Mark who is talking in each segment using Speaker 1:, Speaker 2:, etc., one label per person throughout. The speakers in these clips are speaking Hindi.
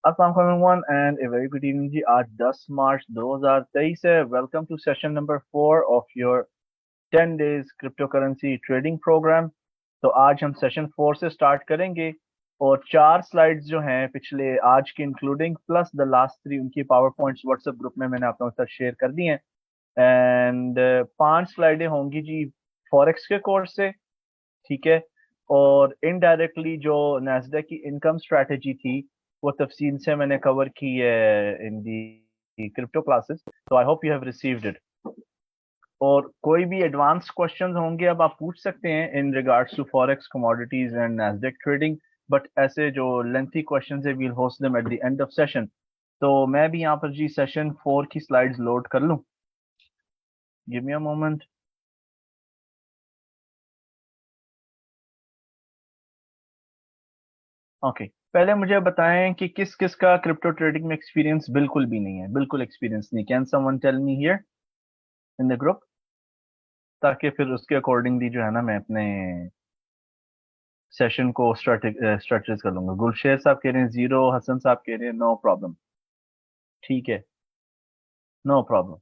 Speaker 1: अस्सलाम वालेकुम and a very good evening ji. आज 10 मार्च 2023 है। Welcome to session number 4 of your 10 days crypto currency trading programme. तो आज हम सेशन 4 से स्टार्ट करेंगे और 4 स्लाइड्स जो हैं पिछले आज की इंक्लूडिंग प्लस द लास्ट 3 उनकी पावर पॉइंट्स व्हाट्सएप ग्रुप में मैंने आप लोगों के साथ शेयर कर दी हैं। एंड 5 स्लाइडें होंगी जी फॉरेक्स के कोर्स से, ठीक है। और इनडायरेक्टली जो नैस्डैक की इनकम स्ट्रेटेजी थी वो तफसील से मैंने कवर की है इन दी क्रिप्टो क्लासेस। तो I hope you have received it. और कोई भी एडवांस क्वेश्चंस होंगे अब आप पूछ सकते हैं in regards to forex commodities and Nasdaq trading. But ऐसे जो लेंथी क्वेश्चंस है we'll host them at the end of session. तो मैं भी यहाँ पर जी सेशन 4 की स्लाइड्स लोड कर लूँ। Give me a moment. Okay, पहले मुझे बताएं कि किस किस का क्रिप्टो ट्रेडिंग में एक्सपीरियंस बिल्कुल भी नहीं है, बिल्कुल एक्सपीरियंस नहीं। Can someone tell me here in the group, ताकि फिर उसके अकॉर्डिंगली जो है ना मैं अपने सेशन को स्ट्रेटेज कर लूंगा। गुलशेर साहब कह रहे हैं जीरो, हसन साहब कह रहे हैं नो प्रॉब्लम। ठीक है, नो प्रॉब्लम।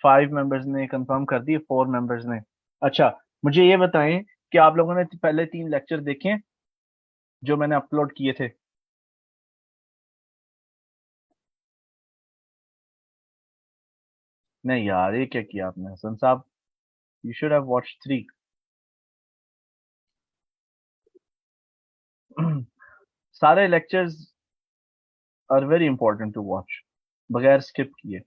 Speaker 1: 5 मेंबर्स ने कंफर्म कर दिए, 4 मेंबर्स ने। अच्छा, मुझे ये बताएं कि आप लोगों ने पहले 3 लेक्चर देखे हैं जो मैंने अपलोड किए थे? नहीं यार, ये क्या किया आपने हसन साहब? You should have watch 3। सारे lectures are very important to watch, बगैर स्किप किए।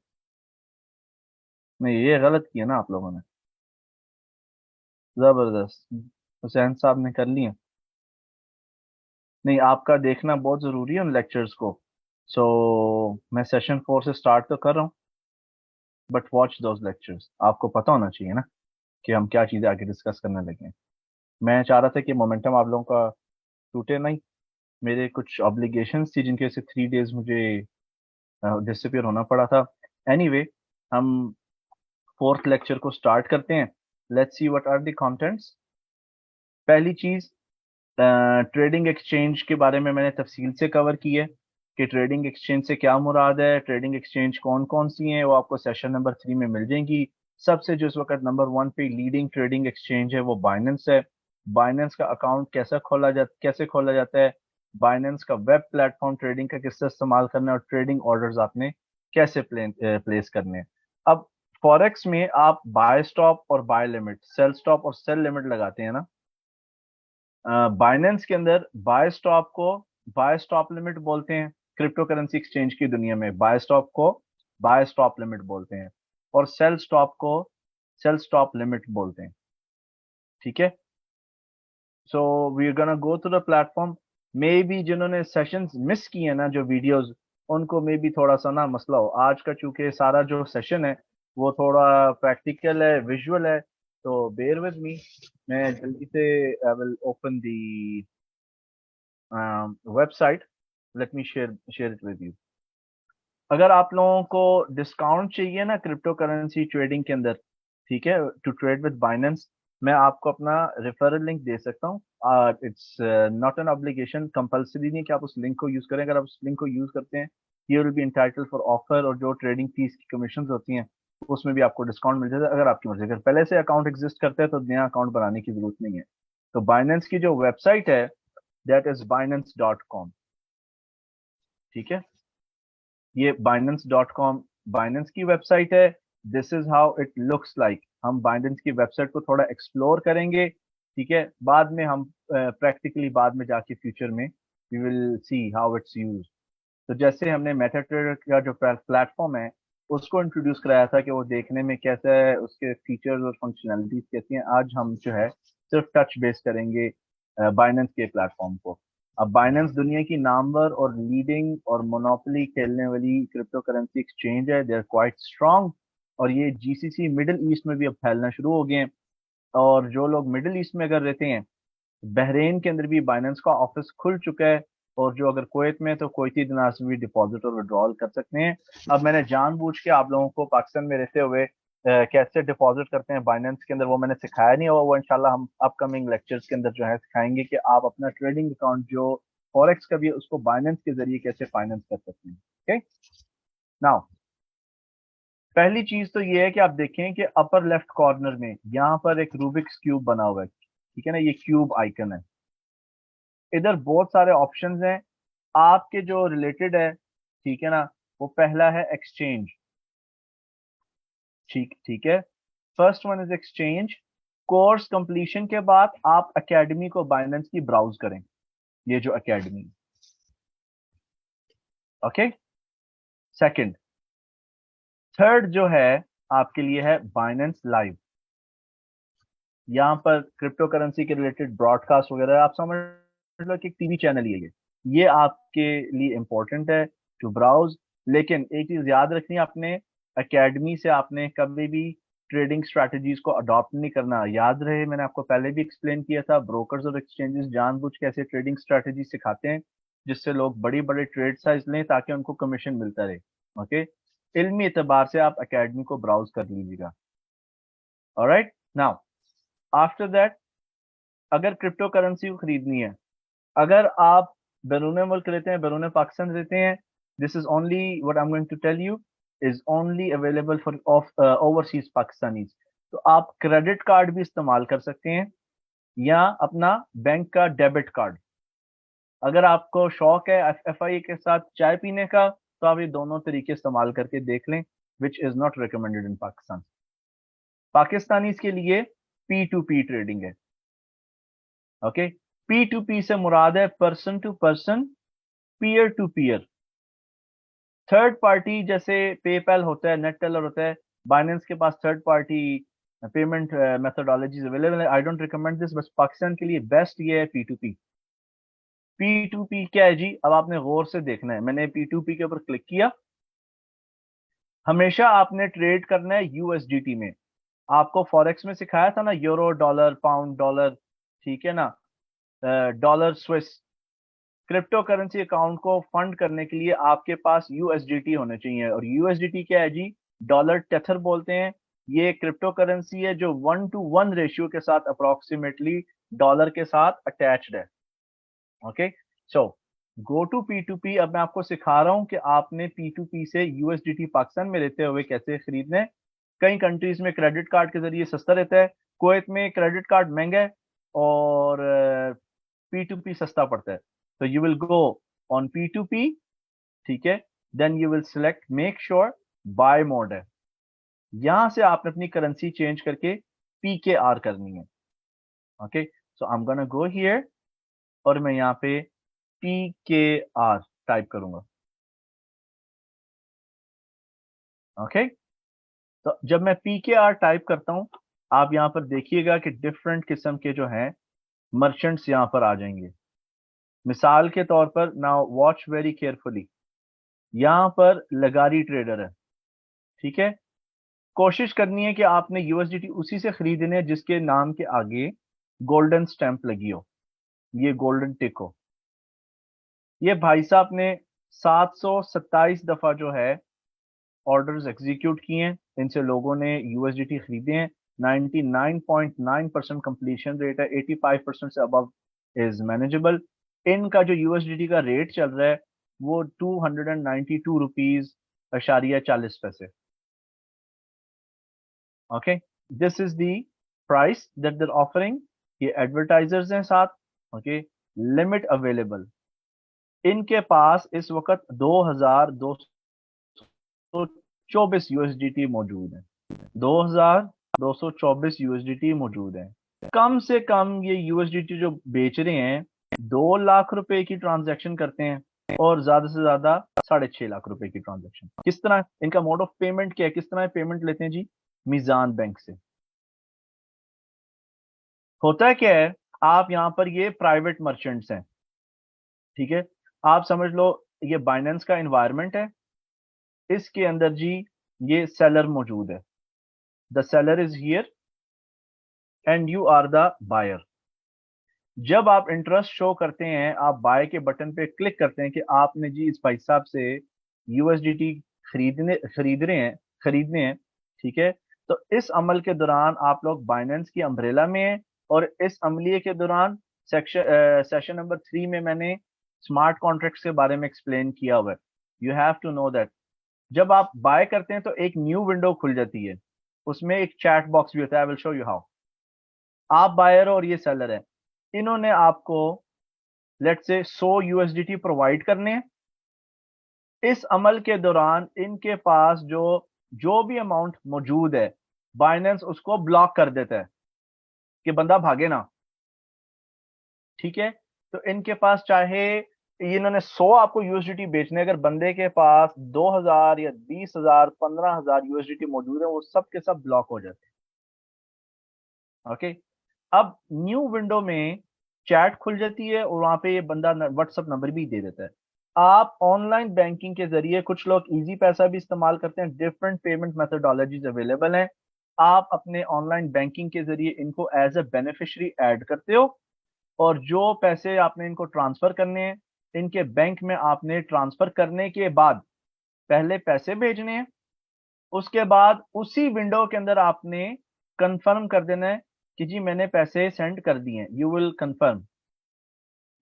Speaker 1: नहीं, ये गलत किया ना आप लोगों ने। जबरदस्त। हुसैन साहब ने कर लिया। नहीं, आपका देखना बहुत जरूरी है उन लेक्चर्स को। सो मैं सेशन 4 से स्टार्ट तो कर रहा हूँ, बट वॉच दोज लेक्चर्स। आपको पता होना चाहिए ना कि हम क्या चीजें आगे डिस्कस करने लगे हैं। मैं चाह रहा था कि मोमेंटम आप लोगों का टूटे नहीं। मेरे कुछ ऑब्लिगेशंस थी जिनके से 3 डेज मुझे डिसअपियर होना पड़ा था। एनीवे, हम फोर्थ लेक्चर को स्टार्ट करते हैं। Let's see what are the contents. पहली चीज, ट्रेडिंग एक्सचेंज के बारे में मैंने तफसील से कवर की है कि ट्रेडिंग एक्सचेंज से क्या मुराद है, ट्रेडिंग एक्सचेंज कौन कौन सी हैं, वो आपको सेशन नंबर 3 में मिल जाएंगी। सबसे जो इस वक्त नंबर 1 पे लीडिंग ट्रेडिंग एक्सचेंज है वो बाइनेंस है। बाइनेंस का अकाउंट कैसे खोला जाता है, बाइनेंस का वेब प्लेटफॉर्म ट्रेडिंग का किससे इस्तेमाल करना है, और ट्रेडिंग ऑर्डर्स आपने कैसे प्लेस करने हैं। अब फॉरेक्स में आप बाय स्टॉप और बाय लिमिट, सेल स्टॉप और सेल लिमिट लगाते हैं ना। बाइनेंस के अंदर बाय स्टॉप लिमिट बोलते हैं। क्रिप्टो करेंसी एक्सचेंज की दुनिया में बाय स्टॉप को बाय स्टॉप लिमिट बोलते हैं, और सेल स्टॉप को सेल स्टॉप लिमिट बोलते हैं। ठीक है। So we are gonna go to the platform. Maybe जिन्होंने सेशंस मिस किए ना, जो वीडियोस, उनको मे बी थोड़ा सा ना मसला हो। आज का चूंकि सारा जो सेशन है वो थोड़ा प्रैक्टिकल है, विजुअल है, तो बेयर विद मी। मैं जल्दी से आई will open the website. Let me share share it with you. अगर आप लोगों को डिस्काउंट चाहिए ना क्रिप्टो करेंसी ट्रेडिंग के अंदर, ठीक है, टू ट्रेड विद बाइनेंस, मैं आपको अपना रेफरल लिंक दे सकता हूँ। It's not an obligation, compulsory नहीं कि आप उस लिंक को यूज करें। अगर आप उस लिंक को यूज करते हैं, you will be entitled for offer, और जो ट्रेडिंग फीस की कमीशन होती हैं उसमें भी आपको डिस्काउंट मिल जाता है, अगर आपकी मर्जी। अगर पहले से अकाउंट एग्जिस्ट करता है तो नया अकाउंट बनाने की जरूरत नहीं है। तो बाइनेंस की जो वेबसाइट है, दैट इज binance.com। ठीक है, ये binance.com बाइनेंस की वेबसाइट है। This is how it looks like. हम बाइनेंस की वेबसाइट को थोड़ा एक्सप्लोर करेंगे, ठीक है। बाद में हम प्रैक्टिकली बाद में जाके फ्यूचर में we will see how it's use. तो जैसे हमने मेटाट्रेडर का जो प्लेटफॉर्म है उसको इंट्रोड्यूस कराया था कि वो देखने में कैसा है, उसके फीचर्स और फंक्शनैलिटीज कैसी हैं, आज हम जो है सिर्फ टच बेस करेंगे बाइनेंस के प्लेटफॉर्म को। अब बाइनेंस दुनिया की नामवर और लीडिंग और मोनोपोली खेलने वाली क्रिप्टो करेंसी एक्सचेंज है। दे आर क्वाइट स्ट्रांग, और ये जीसीसी मिडिल ईस्ट में भी अब फैलना शुरू हो गए हैं। और जो लोग मिडिल ईस्ट में अगर रहते हैं, बहरेन के अंदर भी बाइनेंस का ऑफिस खुल चुका है। और जो अगर कुवैत में है तो कुवैती दिनार से भी डिपॉजिट और विड्रॉल कर सकते हैं। अब मैंने जानबूझ के आप लोगों को पाकिस्तान में रहते हुए कैसे डिपॉजिट करते हैं बाइनेंस के अंदर वो मैंने सिखाया नहीं हुआ। वो इंशाल्लाह हम अपकमिंग लेक्चर्स के अंदर जो है सिखाएंगे कि आप अपना ट्रेडिंग अकाउंट जो फॉरेक्स का भी है, उसको बाइनेंस के जरिए कैसे फाइनेंस कर सकते हैं। ओके, नाउ पहली चीज तो ये है कि आप देखें कि अपर लेफ्ट कॉर्नर में यहाँ पर एक रूबिक्स क्यूब बना हुआ है, ठीक है ना, ये क्यूब आइकन है। इधर बहुत सारे ऑप्शंस हैं आपके जो रिलेटेड है, ठीक है ना। वो पहला है एक्सचेंज, ठीक ठीक है। First one is exchange. Course completion के बाद आप एकेडमी को बाइनेंस की ब्राउज करें, ये जो एकेडमी। Okay, second. थर्ड जो है आपके लिए है बाइनेंस लाइव। यहाँ पर क्रिप्टो करेंसी के रिलेटेड ब्रॉडकास्ट वगैरह आप समझ लो कि एक टीवी चैनल ही है ये आपके लिए इंपॉर्टेंट है टू ब्राउज। लेकिन एक चीज याद रखनी है, आपने एकेडमी से आपने कभी भी ट्रेडिंग स्ट्रैटेजीज को अडॉप्ट नहीं करना। याद रहे, मैंने आपको पहले भी एक्सप्लेन किया था, ब्रोकर्स और एक्सचेंजेस जानबूझ के ऐसे ट्रेडिंग स्ट्रैटेजी सिखाते हैं जिससे लोग बड़ी बड़े ट्रेड साइज लें ताकि उनको कमीशन मिलता रहे। ओके, इल्मी एतबार से आप एकेडमी को ब्राउज कर लीजिएगा। ऑलराइट, नाउ आफ्टर दैट, अगर क्रिप्टो करेंसी को खरीदनी है, अगर आप बैरून मुल्क रहते हैं, बैरून पाकिस्तान रहते हैं, this is only what I am going to tell you is only available for of overseas Pakistanis. तो आप क्रेडिट कार्ड भी इस्तेमाल कर सकते हैं या अपना बैंक का डेबिट कार्ड। अगर आपको शौक है एफआई के साथ चाय पीने का तो आप ये दोनों तरीके इस्तेमाल करके देख लें, which is not recommended in Pakistan. Pakistani के लिए पी टू पी ट्रेडिंग है। ओके, पी टू पी से मुराद है person to person, peer to peer. Third party जैसे पेपैल होता है, नेट टेलर होता है, बाइनेंस के पास third party payment methodologies available है। आई डोंट रिकमेंड दिस, बस पाकिस्तान के लिए बेस्ट ये है P to P. P to P क्या है जी, अब आपने गौर से देखना है। मैंने पी टू पी के ऊपर क्लिक किया। हमेशा आपने ट्रेड करना है यूएसडीटी में। आपको फॉरेक्स में सिखाया था ना, यूरो डॉलर, पाउंड डॉलर, ठीक है ना, dollar Swiss. Crypto currency account को फंड करने के लिए आपके पास यूएसडीटी होने चाहिए। और यूएसडीटी क्या है जी, डॉलर टेथर बोलते हैं। ये क्रिप्टो करेंसी है जो 1:1 रेशियो के साथ अप्रोक्सीमेटली डॉलर के साथ अटैच्ड है। Okay, so go to P to P. अब मैं आपको सिखा रहा हूं कि आपने पी टू पी से यूएसडीटी पाकिस्तान में रहते हुए कैसे खरीदने। कई कंट्रीज में क्रेडिट कार्ड के जरिए सस्ता रहता है, कुवैत में क्रेडिट कार्ड महंगा है और पी टू पी सस्ता पड़ता है। तो you will go on P to P, ठीक है। Then you will select, make sure buy mode है। यहां से आपने अपनी करेंसी चेंज करके पी के आर करनी है। Okay, so I am gonna go here और मैं यहाँ पे पी के आर टाइप करूंगा। ओके, तो जब मैं पी के आर टाइप करता हूं, आप यहाँ पर देखिएगा कि डिफरेंट किस्म के जो हैं मर्चेंट्स यहाँ पर आ जाएंगे। मिसाल के तौर पर, नाउ वॉच वेरी केयरफुली, यहाँ पर लगारी ट्रेडर है, ठीक है। कोशिश करनी है कि आपने यूएसडीटी उसी से खरीदने है जिसके नाम के आगे गोल्डन स्टैंप लगी हो, ये गोल्डन टिक हो। ये भाई साहब ने 727 दफा जो है ऑर्डर्स एग्जीक्यूट किए हैं, इनसे लोगों ने यूएसडीटी खरीदे हैं। 99.9% कंप्लीशन रेट है, 85% से अबव इज मैनेजेबल। इनका जो यूएसडीटी का रेट चल रहा है वो 292 रुपीज / 40 पैसे। Okay, this is the price that there offering. ये एडवर्टाइजर्स हैं साथ। Okay, limit available. इनके पास इस वक्त 2224 यूएसडीटी मौजूद है। 2224 यूएसडीटी मौजूद है। कम से कम ये यूएसडीटी जो बेच रहे हैं 2 लाख रुपए की ट्रांजैक्शन करते हैं और ज्यादा से ज्यादा 6.5 लाख रुपए की ट्रांजैक्शन। किस तरह इनका मोड ऑफ पेमेंट क्या है, किस तरह पेमेंट लेते हैं जी, मीजान बैंक से। होता क्या है, आप यहाँ पर ये प्राइवेट मर्चेंट्स हैं, ठीक है। आप समझ लो ये बाइनेंस का एनवायरनमेंट है, इसके अंदर जी ये सेलर मौजूद है। The seller is here and you are the buyer. जब आप इंटरेस्ट शो करते हैं, आप बाय के बटन पे क्लिक करते हैं कि आपने जी इस भाई साहब से यूएसडीटी खरीदने हैं, ठीक है। तो इस अमल के दौरान आप लोग बाइनेंस की अम्ब्रेला में हैं और इस अमलिए के दौरान सेशन नंबर 3 में मैंने स्मार्ट कॉन्ट्रैक्ट्स के बारे में एक्सप्लेन किया हुआ है। You have to know that जब आप बाय करते हैं तो एक न्यू विंडो खुल जाती है, उसमें एक चैट बॉक्स भी होता है। I will show you how. आप बायर हो और ये सेलर है, इन्होंने आपको लेट्स से 100 यूएसडीटी प्रोवाइड करने हैं। इस अमल के दौरान इनके पास जो जो भी अमाउंट मौजूद है, बाइनेंस उसको ब्लॉक कर देता है कि बंदा भागे ना। ठीक है, तो इनके पास चाहे इन्होंने 100 आपको यूएसडीटी बेचने, अगर बंदे के पास 2000 या 20,000 15,000 यूएसडीटी मौजूद है, वो सब के सब ब्लॉक हो जाते हैं। ओके, अब न्यू विंडो में चैट खुल जाती है और वहां पे ये बंदा व्हाट्सएप नंबर भी दे देता है। आप ऑनलाइन बैंकिंग के जरिए, कुछ लोग इजी पैसा भी इस्तेमाल करते हैं, डिफरेंट पेमेंट मेथोडोलॉजीज अवेलेबल हैं। आप अपने ऑनलाइन बैंकिंग के जरिए इनको एज ए बेनिफिशियरी ऐड करते हो, और जो पैसे आपने इनको ट्रांसफर करने हैं, इनके बैंक में आपने ट्रांसफर करने के बाद पहले पैसे भेजने हैं, उसके बाद उसी विंडो के अंदर आपने कंफर्म कर देना है कि जी मैंने पैसे सेंड कर दिए हैं। You will confirm.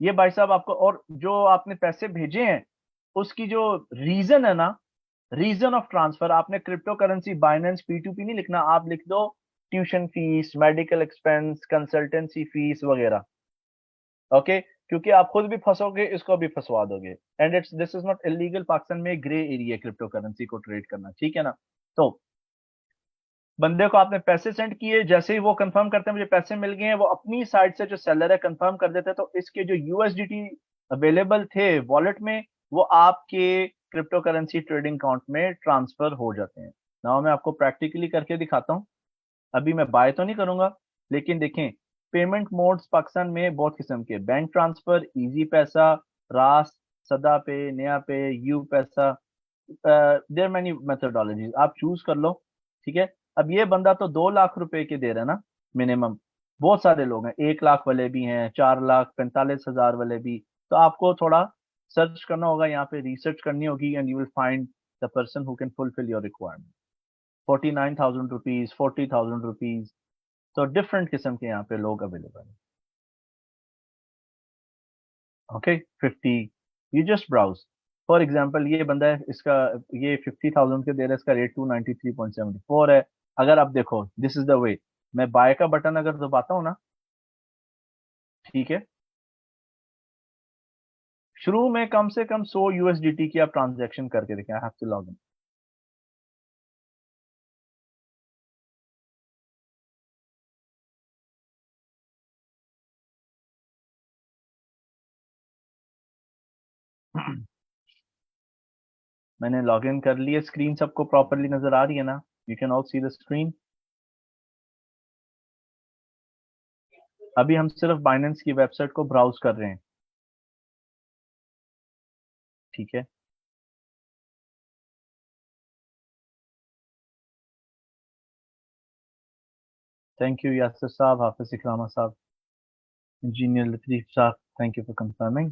Speaker 1: ये भाई साहब आपको, और जो आपने पैसे भेजे हैं उसकी जो रीजन है ना, रीजन ऑफ ट्रांसफर, आपने क्रिप्टो करेंसी बाइनेंस P2P नहीं लिखना, आप लिख दो tuition fees, medical expense, consultancy fees वगैरह। ओके, क्योंकि आप खुद भी फंसोगे, इसको भी फंसवा दोगे। And it's this is not illegal, Pakistan में ग्रे एरिया क्रिप्टो करेंसी को ट्रेड करना, ठीक है ना। तो बंदे को आपने पैसे सेंड किए, जैसे ही वो कंफर्म करते हैं मुझे पैसे मिल गए हैं, वो अपनी साइड से जो सेलर है कंफर्म कर देते हैं, तो इसके जो यूएसडीटी अवेलेबल थे वॉलेट में, वो आपके क्रिप्टो करेंसी ट्रेडिंग अकाउंट में ट्रांसफर हो जाते हैं। नाउ मैं आपको प्रैक्टिकली करके दिखाता हूँ। अभी मैं बाय तो नहीं करूंगा, लेकिन देखें पेमेंट मोड्स पाकिस्तान में बहुत किस्म के, बैंक ट्रांसफर, इजी पैसा, रास, सदा पे, नया पे, यू पैसा, देयर मैनी मेथोडोलॉजीज, आप चूज कर लो। ठीक है, अब ये बंदा तो 2 लाख रुपए के दे रहा है ना मिनिमम। बहुत सारे लोग हैं, 1 लाख वाले भी हैं, 4,45,000 वाले भी। तो आपको थोड़ा सर्च करना होगा, यहाँ पे रिसर्च करनी होगी, and you will find the person who can fulfil your requirement. 49,000 rupees, 40,000 rupees, तो डिफरेंट किस्म के यहाँ पे लोग अवेलेबल हैं। Okay, 50, you just browse. For example ये बंदा है, इसका ये 50,000 के दे रहा है, इसका रेट 293.74 है। अगर आप देखो, दिस इज द वे, मैं बाय का बटन अगर दबाता हूँ ना, ठीक है, शुरू में कम से कम 100 यूएसडीटी की आप ट्रांजेक्शन करके देखें। I have to log in. मैंने लॉग इन कर लिया, स्क्रीन सबको प्रॉपरली नजर आ रही है ना? You can all see the screen. अभी हम सिर्फ बाइनेंस की वेबसाइट को ब्राउज कर रहे हैं, ठीक है। थैंक यू यासिर साहब, हाफिज इकरामा साहब, इंजीनियर लतीफ साहब, थैंक यू फॉर कंफर्मिंग।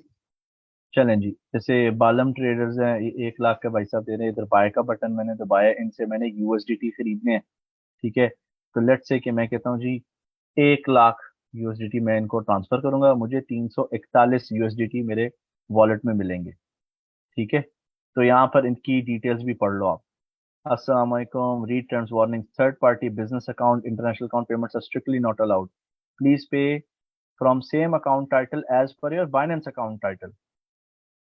Speaker 1: चलें जी, जैसे बालम ट्रेडर्स हैं, ये 1 लाख का भाई साहब दे रहे हैं, इधर बाय का बटन मैंने दबाया, इनसे मैंने यूएसडीटी खरीदने हैं। ठीक है, तो लेट्स से कि मैं कहता हूँ जी 1 लाख यूएसडीटी मैं इनको ट्रांसफर करूंगा, मुझे 341 यूएसडीटी मेरे वॉलेट में मिलेंगे। ठीक है, तो यहाँ पर इनकी डिटेल्स भी पढ़ लो आप। अस्सलाम वालेकुम, read terms warning, third party business account, international account payments are strictly not allowed. Please pay from same account title as per your Binance account title.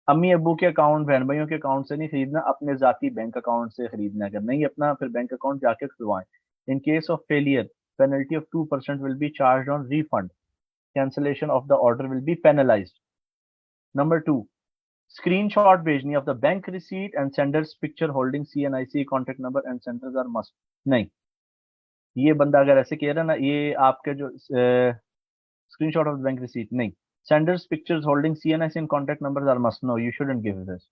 Speaker 1: अम्मी अबू के अकाउंट, बहन भाइयों के अकाउंट से नहीं खरीदना, अपने जाती बैंक अकाउंट से खरीदना है। अगर नहीं अपना, फिर बैंक अकाउंट जाके खुलवाएं। In case of failure, penalty of 2% will be charge on refund. Cancellation of the order will be penalized. Number 2, screenshot भेजनी of the bank receipt and sender's picture holding CNIC contact number and senders are must. नहीं, ये बंदा अगर ऐसे कह रहा है ना, ये आपके जो स्क्रीनशॉट ऑफ बैंक रिसीट नहीं, senders pictures holding CNIC and contact numbers are must. No, you shouldn't give this.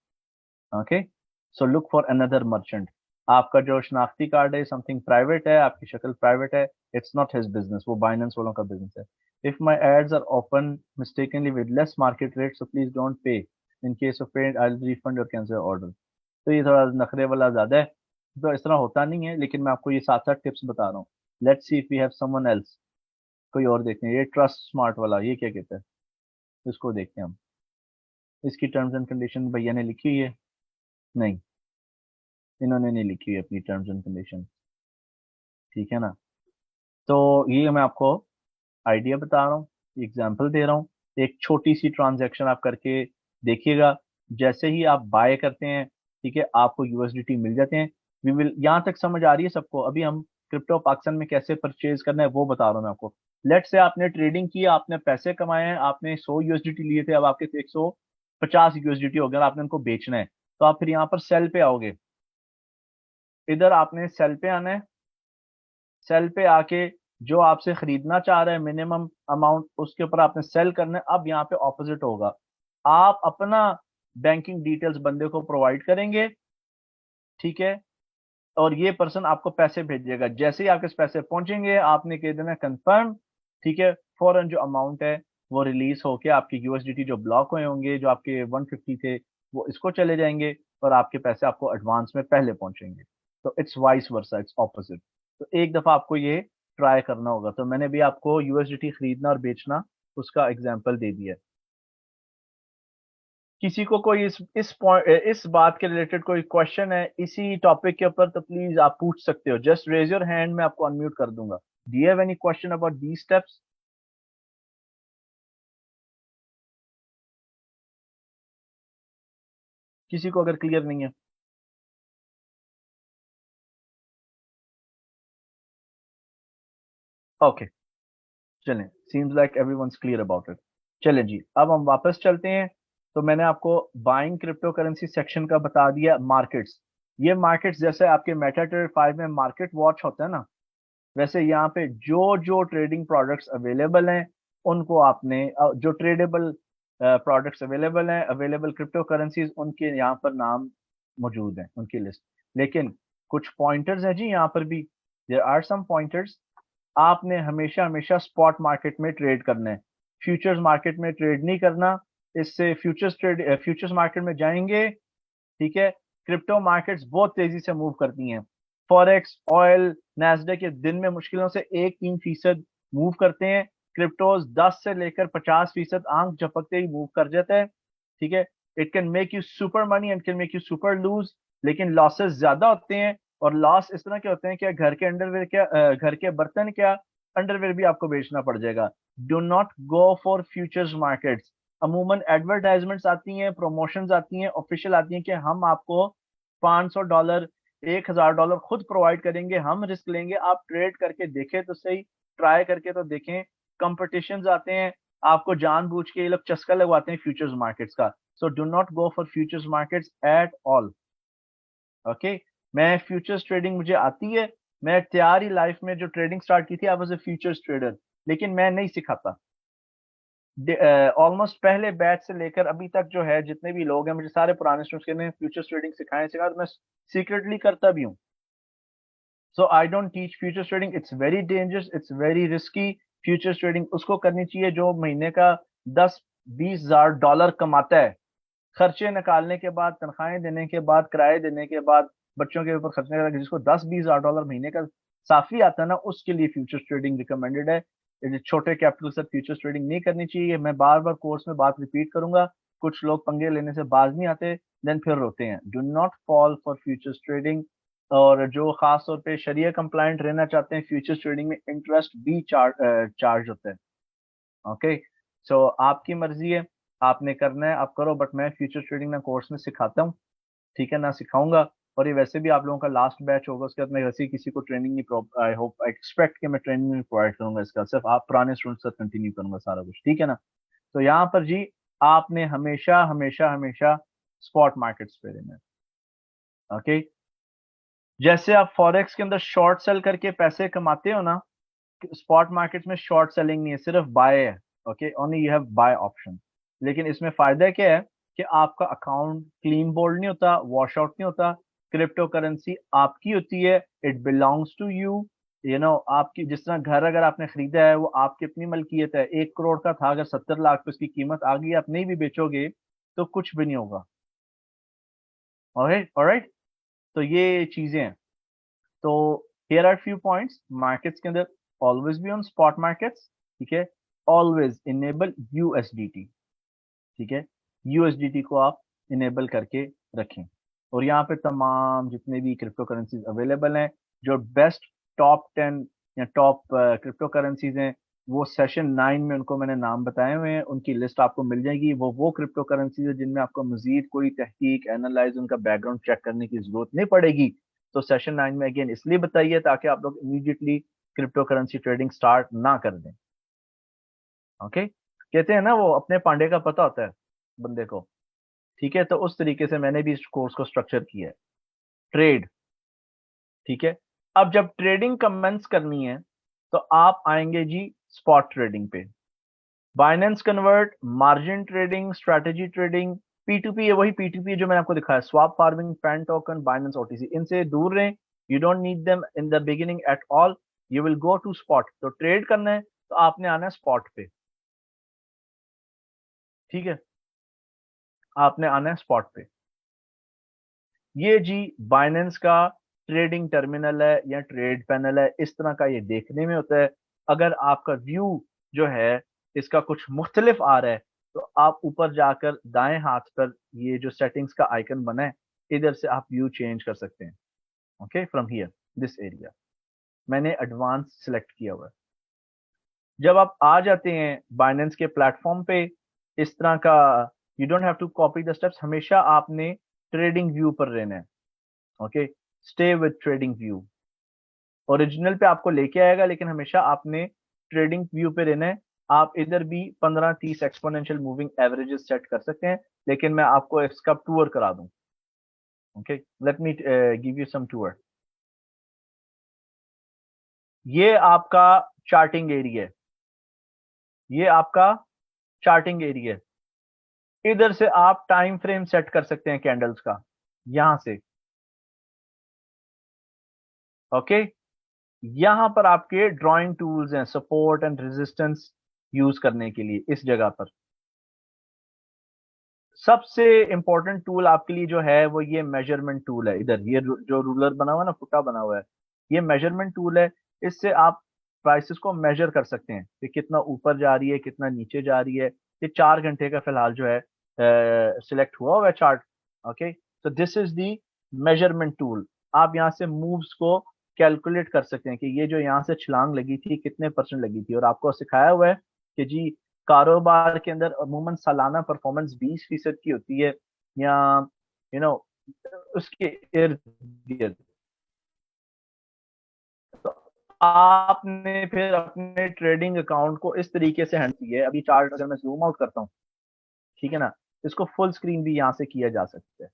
Speaker 1: Okay, so look for another merchant. आपका जो शनाख्ती कार्ड है समथिंग प्राइवेट है, आपकी शक्ल प्राइवेट है, इट्स नॉट हिज बिजनेस, वो बाइनेंस वालों का बिजनेस है। If my ads are open mistakenly with less market rate, so please don't pay. In case of paid I will refund और कैंसिल ऑर्डर। तो ये थोड़ा नखरे वाला ज्यादा है, तो इस तरह होता नहीं है, लेकिन मैं आपको ये 7-8 टिप्स बता रहा हूँ। Let's see if we have someone else, कोई और देखते हैं। ये ट्रस्ट स्मार्ट वाला, ये क्या कहता है, इसको देखते हैं हम। इसकी टर्म्स एंड कंडीशन भैया ने लिखी हुई है? नहीं, इन्होंने नहीं लिखी हुई अपनी टर्म्स एंड कंडीशन, ठीक है ना। तो ये मैं आपको आइडिया बता रहा हूँ, एग्जाम्पल दे रहा हूँ। एक छोटी सी ट्रांजैक्शन आप करके देखिएगा। जैसे ही आप बाय करते हैं, ठीक है, आपको यूएसडीटी मिल जाते हैं। वी विल, यहाँ तक समझ आ रही है सबको? अभी हम क्रिप्टो पाकिस्तान में कैसे परचेज करना है वो बता रहा हूँ मैं आपको। लेट से आपने ट्रेडिंग की, आपने पैसे कमाए हैं, आपने 100 यूएसडीटी लिए थे, अब आपके 150 यूएसडीटी हो गया, आपने उनको बेचना है। तो आप फिर यहाँ पर सेल पे आओगे। इधर आपने सेल पे आना है। सेल पे आके जो आपसे खरीदना चाह रहे हैं मिनिमम अमाउंट, उसके ऊपर आपने सेल करना है। अब यहाँ पे ऑपोजिट होगा, आप अपना बैंकिंग डिटेल्स बंदे को प्रोवाइड करेंगे, ठीक है, और ये पर्सन आपको पैसे भेजेगा। जैसे ही आपके पैसे पहुंचेंगे, आपने कह देना कंफर्म, ठीक है, फौरन जो अमाउंट है वो रिलीज होके आपके यूएसडीटी जो ब्लॉक हुए होंगे, जो आपके 150 थे, वो इसको चले जाएंगे और आपके पैसे आपको एडवांस में पहले पहुंचेंगे। तो it's vice versa, it's opposite. तो एक दफा आपको ये ट्राई करना होगा। तो मैंने भी आपको यूएसडीटी खरीदना और बेचना उसका एग्जाम्पल दे दिया। किसी को कोई इस पॉइंट, इस बात के रिलेटेड कोई क्वेश्चन है इसी टॉपिक के ऊपर, तो प्लीज आप पूछ सकते हो। जस्ट रेज योर हैंड, मैं आपको अनम्यूट कर दूंगा। Do you have any question about these steps? किसी को अगर क्लियर नहीं है? ओके, चलें, seems like everyone's clear about it. चलें जी, अब हम वापस चलते हैं। तो मैंने आपको बाइंग क्रिप्टो करेंसी सेक्शन का बता दिया। मार्केट्स, ये मार्केट्स जैसे आपके मेटाट्रेडर 5 में मार्केट वॉच होता है ना, वैसे यहाँ पे जो जो ट्रेडिंग प्रोडक्ट्स अवेलेबल हैं उनको आपने जो ट्रेडेबल प्रोडक्ट्स अवेलेबल हैं, अवेलेबल क्रिप्टो करेंसीज, उनके यहाँ पर नाम मौजूद हैं, उनकी लिस्ट। लेकिन कुछ पॉइंटर्स हैं जी यहाँ पर भी, देयर आर सम पॉइंटर्स। आपने हमेशा हमेशा स्पॉट मार्केट में ट्रेड करना है, फ्यूचर्स मार्केट में ट्रेड नहीं करना। इससे फ्यूचर्स मार्केट में जाएंगे, ठीक है, क्रिप्टो मार्केट्स बहुत तेजी से मूव करती हैं। फॉरेक्स, ऑयल, नैस्डैक ये दिन में मुश्किलों से 1-3% मूव करते हैं। क्रिप्टोज 10 से लेकर 50% आंख झपकते ही मूव कर जाते हैं, ठीक है। It can make you super money and can make you super lose, लेकिन लॉसेस ज्यादा होते हैं। और लॉस इस तरह के होते हैं कि घर के अंडरवेयर क्या, घर के बर्तन क्या, अंडरवेयर भी आपको बेचना पड़ जाएगा। Do not go for futures markets. अमूमन एडवर्टाइजमेंट्स आती हैं, प्रमोशंस आती हैं, ऑफिशियल आती हैं कि हम आपको $500, $1000 खुद प्रोवाइड करेंगे, हम रिस्क लेंगे, आप ट्रेड करके देखें तो सही, ट्राई करके तो देखें। कंपटीशन आते हैं, आपको जानबूझ के ये लोग चस्का लगवाते हैं फ्यूचर्स मार्केट्स का। So do not go for futures markets at all. Okay, मैं फ्यूचर्स ट्रेडिंग मुझे आती है। मैं तैयारी लाइफ में जो ट्रेडिंग स्टार्ट की थी, I was a futures trader, लेकिन मैं नहीं सिखाता। ऑलमोस्ट पहले बैच से लेकर अभी तक जो है, जितने भी लोग हैं, मुझे सारे पुराने स्टूडेंट्स ने फ्यूचर्स ट्रेडिंग सिखाया, तो मैं सीक्रेटली करता भी हूँ। So I don't teach futures trading, it's very dangerous, it's very risky. Futures trading उसको करनी चाहिए जो महीने का 10-20 हजार डॉलर कमाता है, खर्चे निकालने के बाद, तनख्वाहें देने के बाद, किराए देने के बाद, बच्चों के ऊपर खर्चने के बाद, जिसको 10-20 हजार डॉलर महीने का साफी आता है ना, उसके लिए फ्यूचर्स ट्रेडिंग रिकमेंडेड है। ये छोटे कैपिटल से फ्यूचर्स ट्रेडिंग नहीं करनी चाहिए। मैं बार बार कोर्स में बात रिपीट करूंगा। कुछ लोग पंगे लेने से बाज नहीं आते, देन फिर रोते हैं। Do not fall for futures trading. और जो खास तौर पे शरिया कंप्लाइंट रहना चाहते हैं, फ्यूचर्स ट्रेडिंग में इंटरेस्ट भी चार्ज होता है। ओके, सो आपकी मर्जी है, आपने करना है आप करो, बट मैं फ्यूचर ट्रेडिंग ना कोर्स में सिखाता हूँ, ठीक है ना, सिखाऊंगा। और ये वैसे भी आप लोगों का लास्ट बैच होगा, उसके बाद मैं वैसे ही किसी को ट्रेनिंग नहीं, आई होप, आई एक्सपेक्ट कि मैं ट्रेनिंग नहीं प्रोवाइड करूंगा इसका, सिर्फ आप पुराने स्टूडेंट से कंटिन्यू करूंगा सारा कुछ, ठीक है ना। तो यहाँ पर जी, आपने हमेशा हमेशा हमेशा स्पॉट मार्केट्स पे रहना है। ओके, जैसे आप फॉरेक्स के अंदर शॉर्ट सेल करके पैसे कमाते हो ना, स्पॉट मार्केट में शॉर्ट सेलिंग नहीं है, सिर्फ बाय है। Okay, only you have by option. लेकिन इसमें फायदा क्या है कि आपका अकाउंट क्लीन बोल्ड नहीं होता, वॉश आउट नहीं होता। क्रिप्टो करेंसी आपकी होती है, it belongs to you. You know, आपकी जिस तरह घर अगर आपने खरीदा है, वो आपकी अपनी मलकियत है। 1 करोड़ का था, अगर 70 लाख पे उसकी कीमत आ गई, आप नहीं भी बेचोगे तो कुछ भी नहीं होगा। Alright, alright. तो ये चीजें हैं। तो here are few points markets के अंदर। Always be on spot markets, ठीक है। ऑलवेज इनेबल यूएसडीटी, ठीक है। यूएसडीटी को आप इनेबल करके रखें। और यहाँ पे तमाम जितने भी क्रिप्टो करेंसीज अवेलेबल हैं, जो बेस्ट टॉप 10 या टॉप क्रिप्टो करेंसीज हैं, वो सेशन 9 में उनको मैंने नाम बताए हुए हैं, उनकी लिस्ट आपको मिल जाएगी। वो क्रिप्टो करेंसीज है जिनमें आपको मजीद कोई तहकीक, एनालाइज, उनका बैकग्राउंड चेक करने की जरूरत नहीं पड़ेगी। तो सेशन 9 में अगेन इसलिए बताइए ताकि आप लोग immediately crypto currency trading start ना कर दें। ओके, कहते हैं ना वो अपने पांडे का पता होता है बंदे को। ठीक है, तो उस तरीके से मैंने भी इस कोर्स को स्ट्रक्चर किया है। ट्रेड, ठीक है। अब जब ट्रेडिंग कमेंस करनी है तो आप आएंगे जी स्पॉट ट्रेडिंग पे। Binance convert, margin trading, strategy trading, P2P है, वही P2P जो मैंने आपको दिखाया, swap farming, fan token, Binance OTC, इनसे दूर रहें। You don't need them in the beginning at all. You will go to spot. तो ट्रेड करना है तो आपने आना है स्पॉट पे। ठीक है, आपने आना है स्पॉट पे। ये जी बाइनेंस का ट्रेडिंग टर्मिनल है या ट्रेड पैनल है, इस तरह का ये देखने में होता है। अगर आपका व्यू जो है इसका कुछ मुख्तलिफ आ रहा है तो आप ऊपर जाकर दाएं हाथ पर ये जो सेटिंग्स का आइकन बना है, इधर से आप व्यू चेंज कर सकते हैं। Okay, from here this area मैंने एडवांस सिलेक्ट किया हुआ है। जब आप आ जाते हैं बाइनेंस के प्लेटफॉर्म पे, इस तरह का you don't have to copy the steps, हमेशा आपने ट्रेडिंग व्यू पर रहना है। Okay, stay with trading view. Original पे आपको लेके आएगा लेकिन हमेशा आपने ट्रेडिंग व्यू पे रहना है। आप इधर भी 15-30 एक्सपोनेंशियल मूविंग एवरेजेस सेट कर सकते हैं, लेकिन मैं आपको इसका टूर करा दूं। Okay, let me give you some tour. ये आपका चार्टिंग एरिया है, ये आपका चार्टिंग एरिया है। इधर से आप टाइम फ्रेम सेट कर सकते हैं कैंडल्स का, यहां से। ओके, यहां पर आपके ड्राइंग टूल्स हैं, सपोर्ट एंड रेजिस्टेंस यूज करने के लिए। इस जगह पर सबसे इंपॉर्टेंट टूल आपके लिए जो है वो ये मेजरमेंट टूल है। इधर ये जो रूलर बना हुआ है ना, फुटा बना हुआ है, ये मेजरमेंट टूल है। इससे आप प्राइसेस को मेजर कर सकते हैं कि कितना ऊपर जा रही है, कितना नीचे जा रही है। ये 4 घंटे का फिलहाल जो है सिलेक्ट हुआ है चार्ट। ओके, तो this is the measurement tool. आप यहाँ से मूव्स को कैलकुलेट कर सकते हैं कि ये जो यहाँ से छलांग लगी थी कितने परसेंट लगी थी। और आपको सिखाया हुआ है कि जी कारोबार के अंदर अमूमन सालाना परफॉर्मेंस 20% की होती है, या यू नो उसके इर्द गिर्द। तो आपने फिर अपने ट्रेडिंग अकाउंट को इस तरीके से हैंडल किया है। अभी चार्ट अगर मैं जूम आउट करता हूँ, ठीक है ना, इसको फुल स्क्रीन भी यहाँ से किया जा सकता है।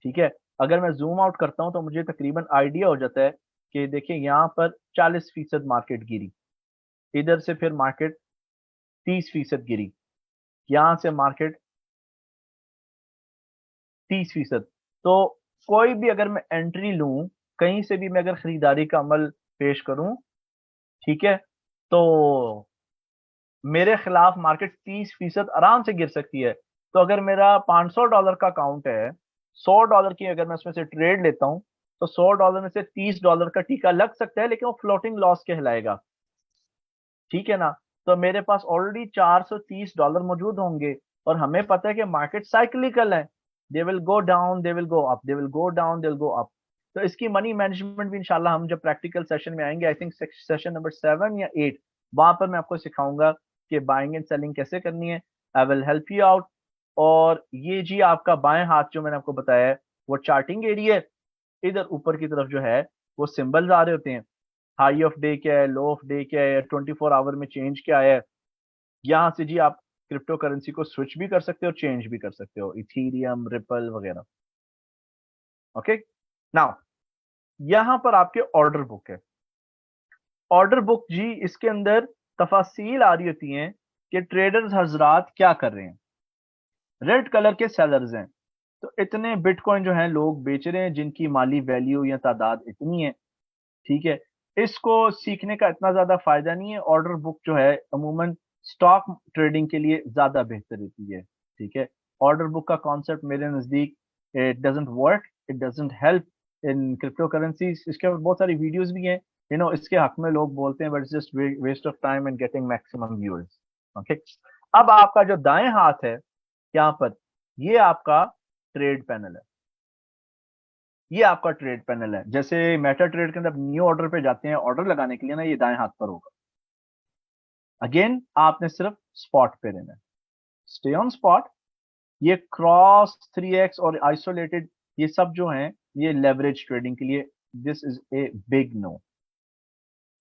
Speaker 1: ठीक है, अगर मैं जूम आउट करता हूँ तो मुझे तकरीबन आइडिया हो जाता है कि देखिए यहाँ पर 40% मार्केट गिरी, इधर से फिर मार्केट 30% गिरी, यहाँ से मार्केट 30%। तो कोई भी अगर मैं एंट्री लूं, कहीं से भी मैं अगर खरीदारी का अमल पेश करूं, ठीक है, तो मेरे खिलाफ मार्केट 30% आराम से गिर सकती है। तो अगर मेरा $500 का अकाउंट है, $100 की अगर मैं उसमें से ट्रेड लेता हूं, तो $100 में से $30 का टीका लग सकता है, लेकिन वो फ्लोटिंग लॉस कहलाएगा। ठीक है ना, तो मेरे पास ऑलरेडी $430 मौजूद होंगे। और हमें पता है कि मार्केट साइक्लिकल है, they will go down, they will go up, they will go down, they will go up. तो इसकी मनी मैनेजमेंट भी इंशाल्लाह हम जब प्रैक्टिकल सेशन में आएंगे, आई थिंक सेशन नंबर 7 या 8, वहां पर मैं आपको सिखाऊंगा कि बाइंग एंड सेलिंग कैसे करनी है। I will help you out. और ये जी आपका बाएं हाथ जो मैंने आपको बताया है, वो चार्टिंग एरिया है। इधर ऊपर की तरफ जो है वो सिंबल्स आ रहे होते हैं, हाई ऑफ डे क्या है, लो ऑफ डे क्या है, 24 आवर में चेंज क्या है। यहाँ से जी आप क्रिप्टो करेंसी को स्विच भी कर सकते हो, चेंज भी कर सकते हो, इथीरियम, रिपल वगैरह। ओके, नाउ यहाँ पर आपके ऑर्डर बुक है। ऑर्डर बुक जी, इसके अंदर तफासील आ रही होती हैं कि ट्रेडर्स हजरात क्या कर रहे हैं। रेड कलर के सेलर्स हैं, तो इतने बिटकॉइन जो हैं लोग बेच रहे हैं जिनकी माली वैल्यू या तादाद इतनी है। ठीक है, इसको सीखने का इतना ज्यादा फायदा नहीं है। ऑर्डर बुक जो है अमूमन स्टॉक ट्रेडिंग के लिए ज्यादा बेहतर होती है। ठीक है, ऑर्डर बुक का कॉन्सेप्ट मेरे नजदीक it doesn't work, it doesn't help in crypto currencies. इसके ऊपर बहुत सारी वीडियोस भी हैं, इसके हक में लोग बोलते हैं, but it's just waste of time and getting maximum viewers. Okay, अब आपका जो दाएं हाथ है, यहाँ पर ये आपका ट्रेड पैनल है, ये आपका ट्रेड पैनल है। जैसे मेटा ट्रेड के अंदर न्यू ऑर्डर पे जाते हैं ऑर्डर लगाने के लिए ना, ये दाएं हाथ पर होगा। अगेन आपने सिर्फ स्पॉट पे रहना है, स्टे ऑन स्पॉट। ये क्रॉस 3x और आइसोलेटेड ये सब जो हैं ये लेवरेज ट्रेडिंग के लिए, this is a big no,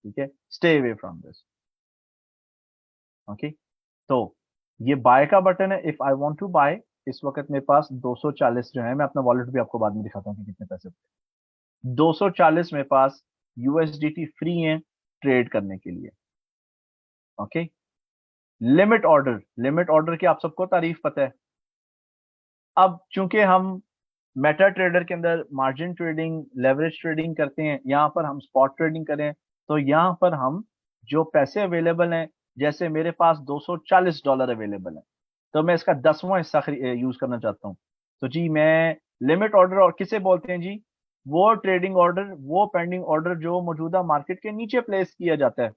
Speaker 1: ठीक है, stay away from this. Okay, तो ये बाय का बटन है, if I want to buy. इस वक्त मेरे पास 240 जो है, मैं अपना वॉलेट भी आपको बाद में दिखाता हूँ कि कितने पैसे, 240 मेरे पास यूएसडीटी फ्री है ट्रेड करने के लिए। Okay, limit order, limit order की आप सबको तारीफ पता है। अब चूंकि हम मेटा ट्रेडर के अंदर मार्जिन ट्रेडिंग लेवरेज ट्रेडिंग करते हैं, यहाँ पर हम स्पॉट ट्रेडिंग करें, तो यहाँ पर हम जो पैसे अवेलेबल हैं, जैसे मेरे पास $240 अवेलेबल है, तो मैं इसका 10वां हिस्सा यूज करना चाहता हूँ। तो जी मैं लिमिट ऑर्डर, और किसे बोलते हैं जी, वो ट्रेडिंग ऑर्डर, वो पेंडिंग ऑर्डर जो मौजूदा मार्केट के नीचे प्लेस किया जाता है।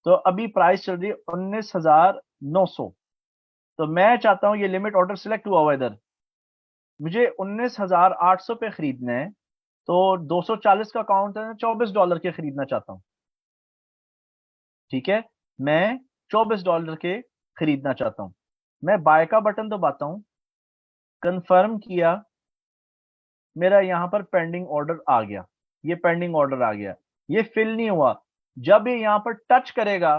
Speaker 1: तो अभी प्राइस चल रही है 19,900, तो मैं चाहता हूँ ये लिमिट ऑर्डर सिलेक्ट हुआ हुआ इधर, मुझे 19,800 पे खरीदना है, तो 240 का काउंट है, $24 के खरीदना चाहता हूँ। ठीक है, मैं $24 के खरीदना चाहता हूँ। मैं बाय का बटन दबाता हूँ, कंफर्म किया, मेरा यहाँ पर पेंडिंग ऑर्डर आ गया, ये पेंडिंग ऑर्डर आ गया, ये फिल नहीं हुआ। जब ये यहाँ पर टच करेगा,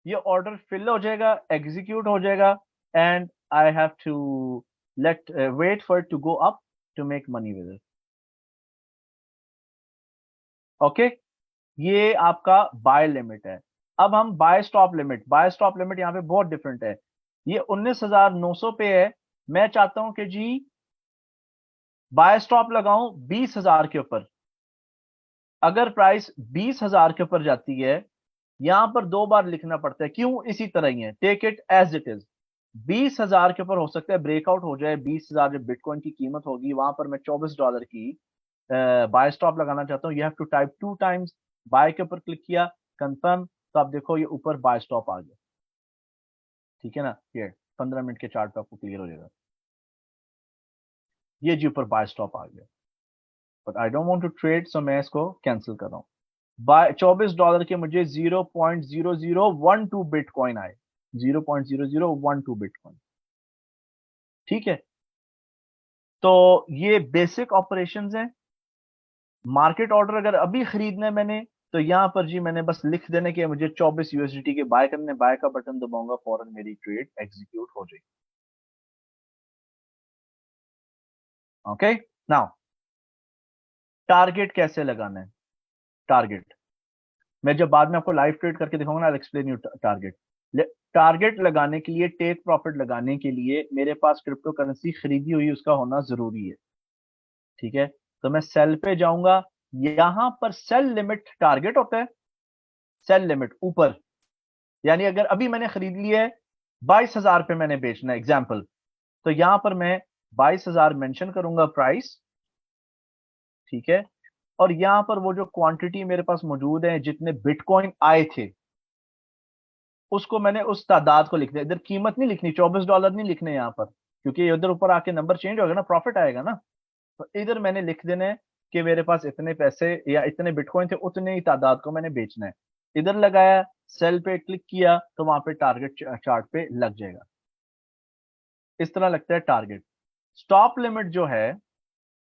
Speaker 1: ये ऑर्डर फिल हो जाएगा, एग्जीक्यूट हो जाएगा, and I have to let wait for to go up to make money with it. Okay, ये आपका बाय लिमिट है। अब हम buy stop limit, buy stop limit यहाँ पे बहुत डिफरेंट है। ये 19,900 पे है, मैं चाहता हूं कि जी बाय स्टॉप लगाऊं 20,000 के ऊपर। अगर प्राइस 20,000 के ऊपर जाती है, यहां पर दो बार लिखना पड़ता है, क्यों, इसी तरह ही है, take it as it is. 20,000 के ऊपर हो सकता है ब्रेकआउट हो जाए, 20,000 जब बिटकॉइन की कीमत होगी, वहां पर मैं $24 की बाय स्टॉप लगाना चाहता हूँ। You have to type 2 times, buy के ऊपर क्लिक किया, कंफर्म, तो आप देखो ये ऊपर बाय स्टॉप आ गया। ठीक है ना, ये 15 मिनट के चार्ट पे आपको क्लियर हो जाएगा, ये जी ऊपर बाय स्टॉप आ गया। But I don't want to trade, so मैं इसको कैंसिल कर रहा हूँ। बाय $24 के मुझे 0.0012 बिटकॉइन आए, 0.0012 बिटकॉइन। ठीक है, तो ये बेसिक ऑपरेशंस हैं। मार्केट ऑर्डर अगर अभी खरीदना है मैंने, तो यहाँ पर जी मैंने बस लिख देने के मुझे 24 यूएसडीटी के बाय करने, बाय का बटन दबाऊंगा, फौरन मेरी ट्रेड एग्जीक्यूट हो जाएगी। ओके, नाउ टारगेट कैसे लगाना है। टारगेट मैं जब बाद में आपको लाइव ट्रेड करके दिखाऊंगा ना, I explain you target. Target लगाने के लिए, टेक प्रॉफिट लगाने के लिए मेरे पास क्रिप्टो करेंसी खरीदी हुई उसका होना जरूरी है। ठीक है, तो मैं सेल पे जाऊंगा, यहां पर सेल लिमिट टारगेट होता है, सेल लिमिट ऊपर, यानी अगर अभी मैंने खरीद लिया है 22,000 पे मैंने बेचना है एग्जाम्पल, तो यहां पर मैं 22,000 मेंशन करूंगा प्राइस। ठीक है, और यहां पर वो जो क्वांटिटी मेरे पास मौजूद है, जितने बिटकॉइन आए थे, उसको मैंने उस तादाद को लिख दिया। इधर कीमत नहीं लिखनी, $24 नहीं लिखने यहाँ पर, क्योंकि इधर ऊपर आके नंबर चेंज होगा ना, प्रॉफिट आएगा ना। तो इधर मैंने लिख देना है कि मेरे पास इतने पैसे या इतने बिटकॉइन थे, उतने ही तादाद को मैंने बेचना है। इधर लगाया, सेल पे क्लिक किया, तो वहां पे टारगेट चार्ट पे लग जाएगा। इस तरह लगता है टारगेट। स्टॉप लिमिट जो है,